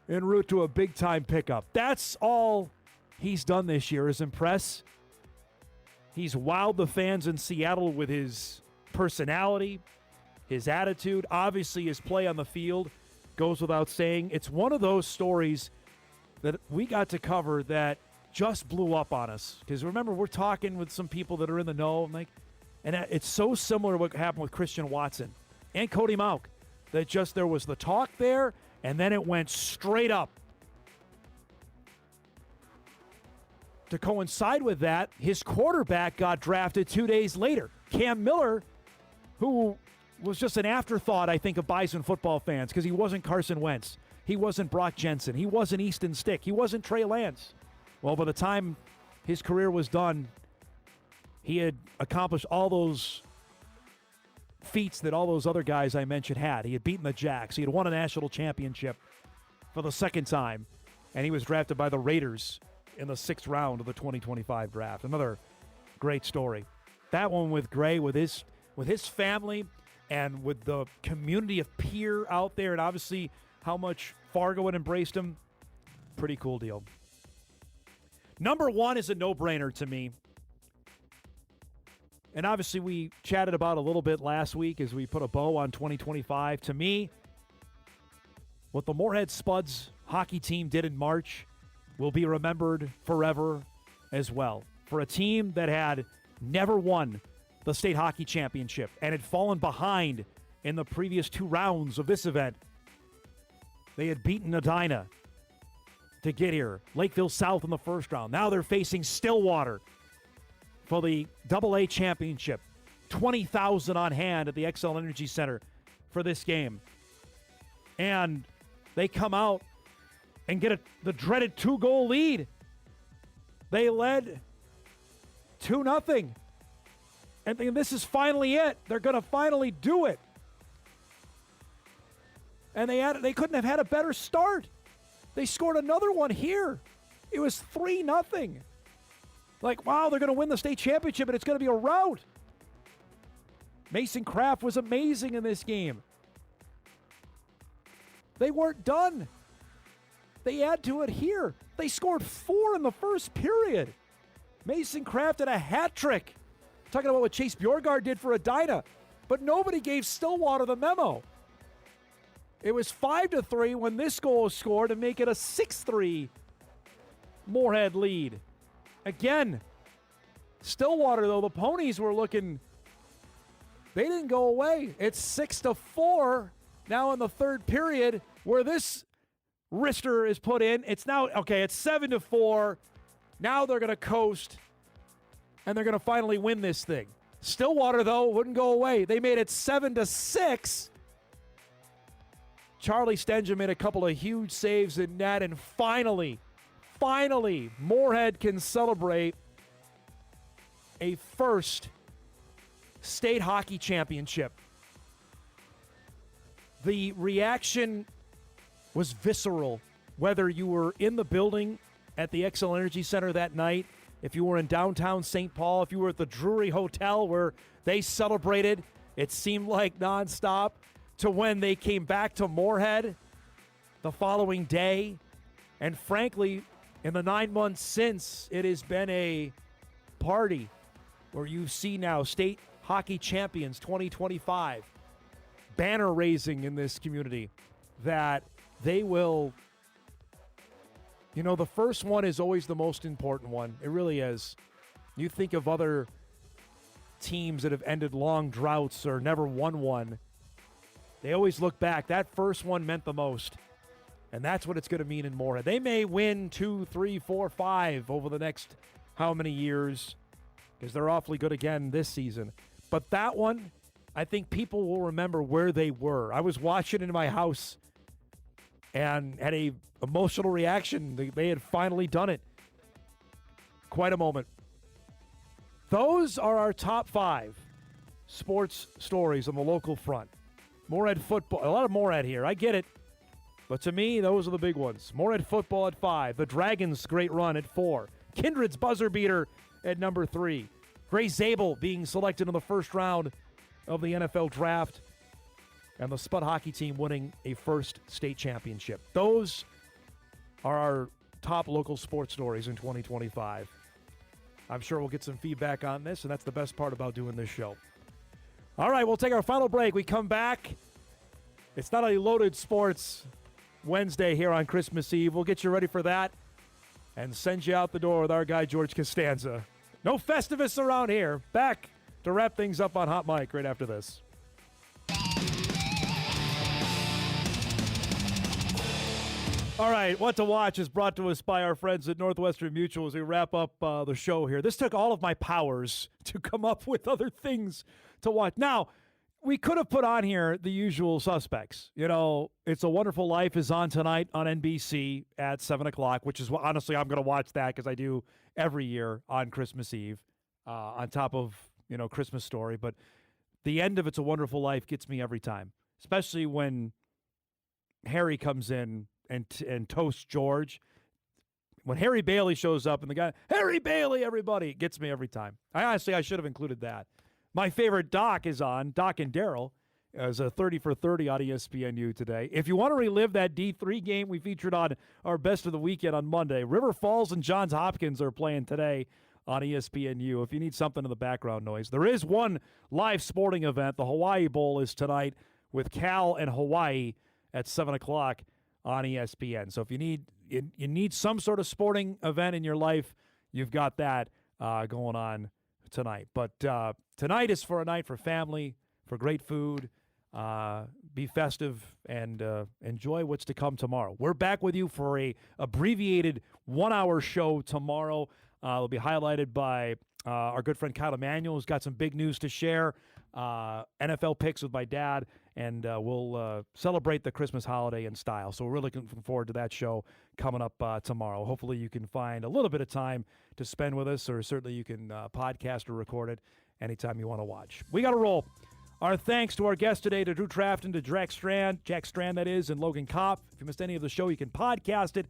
en route to a big-time pickup. That's all he's done this year, is impress. He's wowed the fans in Seattle with his personality, his attitude. Obviously, his play on the field goes without saying. It's one of those stories that we got to cover that just blew up on us. Because remember, we're talking with some people that are in the know, and it's so similar to what happened with Christian Watson and Cody Mauk, that just there was the talk there, and then it went straight up. To coincide with that, his quarterback got drafted 2 days later. Cam Miller, who was just an afterthought, I think, of Bison football fans because he wasn't Carson Wentz. He wasn't Brock Jensen. He wasn't Easton Stick. He wasn't Trey Lance. Well, by the time his career was done, he had accomplished all those feats that all those other guys I mentioned had. He had beaten the Jacks. He had won a national championship for the second time, and he was drafted by the Raiders in the 6th round of the 2025 draft. Another great story. That one with Gray, with his family, and with the community of Pierre out there, and obviously how much Fargo had embraced him. Pretty cool deal. Number one is a no-brainer to me. And obviously we chatted about a little bit last week as we put a bow on 2025. To me, what the Moorhead Spuds hockey team did in March will be remembered forever as well. For a team that had never won the state hockey championship and had fallen behind in the previous 2 rounds of this event. They had beaten Edina to get here. Lakeville South in the first round. Now they're facing Stillwater for the AA championship. 20,000 on hand at the XL Energy Center for this game. And they come out and get the dreaded 2-goal lead. They led 2-0. And this is finally it. They're going to finally do it. And they couldn't have had a better start. They scored another one here. It was 3-0. Like, wow, they're going to win the state championship, and it's going to be a rout. Mason Kraft was amazing in this game. They weren't done. they add to it here. They scored 4 in the first period. Mason crafted a hat trick. Talking about what Chase Bjorgard did for Edina. But nobody gave Stillwater the memo. It was 5-3 when this goal was scored to make it a 6-3 Moorhead lead. Again, Stillwater, though, the Ponies were looking, they didn't go away. It's 6-4 now in the third period where this wrister is put in. It's now, okay, it's 7-4. Now they're going to coast, and they're going to finally win this thing. Stillwater, though, wouldn't go away. They made it 7-6. Charlie Stenja made a couple of huge saves in net, and finally, Moorhead can celebrate a first state hockey championship. The reaction was visceral, whether you were in the building at the XL Energy Center that night, if you were in downtown St. Paul, if you were at the Drury Hotel where they celebrated, it seemed like nonstop, to when they came back to Moorhead the following day. And frankly, in the 9 months since, it has been a party where you see now state hockey champions 2025, banner raising in this community that they will, you know, the first one is always the most important one. It really is. You think of other teams that have ended long droughts or never won one. They always look back. That first one meant the most. And that's what it's going to mean in Moorhead. They may win 2, 3, 4, 5 over the next how many years, because they're awfully good again this season. But that one, I think people will remember where they were. I was watching in my house and had a emotional reaction. They had finally done it. Quite a moment. Those are our top 5 sports stories on the local front. Moorhead football, a lot of Moorhead here. I get it. But to me, those are the big ones. Moorhead football at 5. The Dragons' great run at 4. Kindred's buzzer beater at number 3. Gray Zabel being selected in the first round of the NFL draft. And the Spud hockey team winning a first state championship. Those are our top local sports stories in 2025. I'm sure we'll get some feedback on this, and that's the best part about doing this show. All right, we'll take our final break. We come back. It's not a loaded sports Wednesday here on Christmas Eve. We'll get you ready for that and send you out the door with our guy, George Costanza. No Festivus around here. Back to wrap things up on Hot Mic right after this. All right, What to Watch is brought to us by our friends at Northwestern Mutual as we wrap up the show here. This took all of my powers to come up with other things to watch. Now, we could have put on here the usual suspects. You know, It's a Wonderful Life is on tonight on NBC at 7 o'clock, which is, honestly, I'm going to watch that because I do every year on Christmas Eve on top of, Christmas Story. But the end of It's a Wonderful Life gets me every time, especially when Harry comes in and toasts George. When Harry Bailey shows up and the guy, Harry Bailey, everybody, it gets me every time. I should have included that. My favorite doc is on, Doc and Daryl, as a 30 for 30 on ESPNU today. If you want to relive that D3 game we featured on our Best of the Weekend on Monday, River Falls and Johns Hopkins are playing today on ESPNU. If you need something in the background noise. There is one live sporting event. The Hawaii Bowl is tonight with Cal and Hawaii at 7 o'clock on ESPN. So if you need some sort of sporting event in your life, you've got that going on tonight. But tonight is for a night for family, for great food, be festive, and enjoy what's to come tomorrow. We're back with you for a abbreviated 1-hour show tomorrow. It'll be highlighted by our good friend Kyle Emanuel, who's got some big news to share, NFL picks with my dad, and we'll celebrate the Christmas holiday in style. So we're really looking forward to that show coming up tomorrow. Hopefully you can find a little bit of time to spend with us, or certainly you can podcast or record it anytime you want to watch. We got to roll. Our thanks to our guests today, to Drew Trafton, to Jack Strand, that is, and Logan Kopp. If you missed any of the show, you can podcast it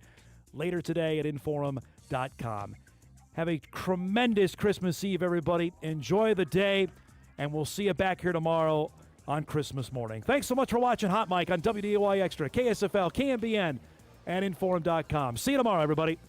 later today at inforum.com. Have a tremendous Christmas Eve, everybody. Enjoy the day, and we'll see you back here tomorrow on Christmas morning. Thanks so much for watching Hot Mic on WDAY Extra, KSFL, KMBN, and Inform.com. See you tomorrow, everybody.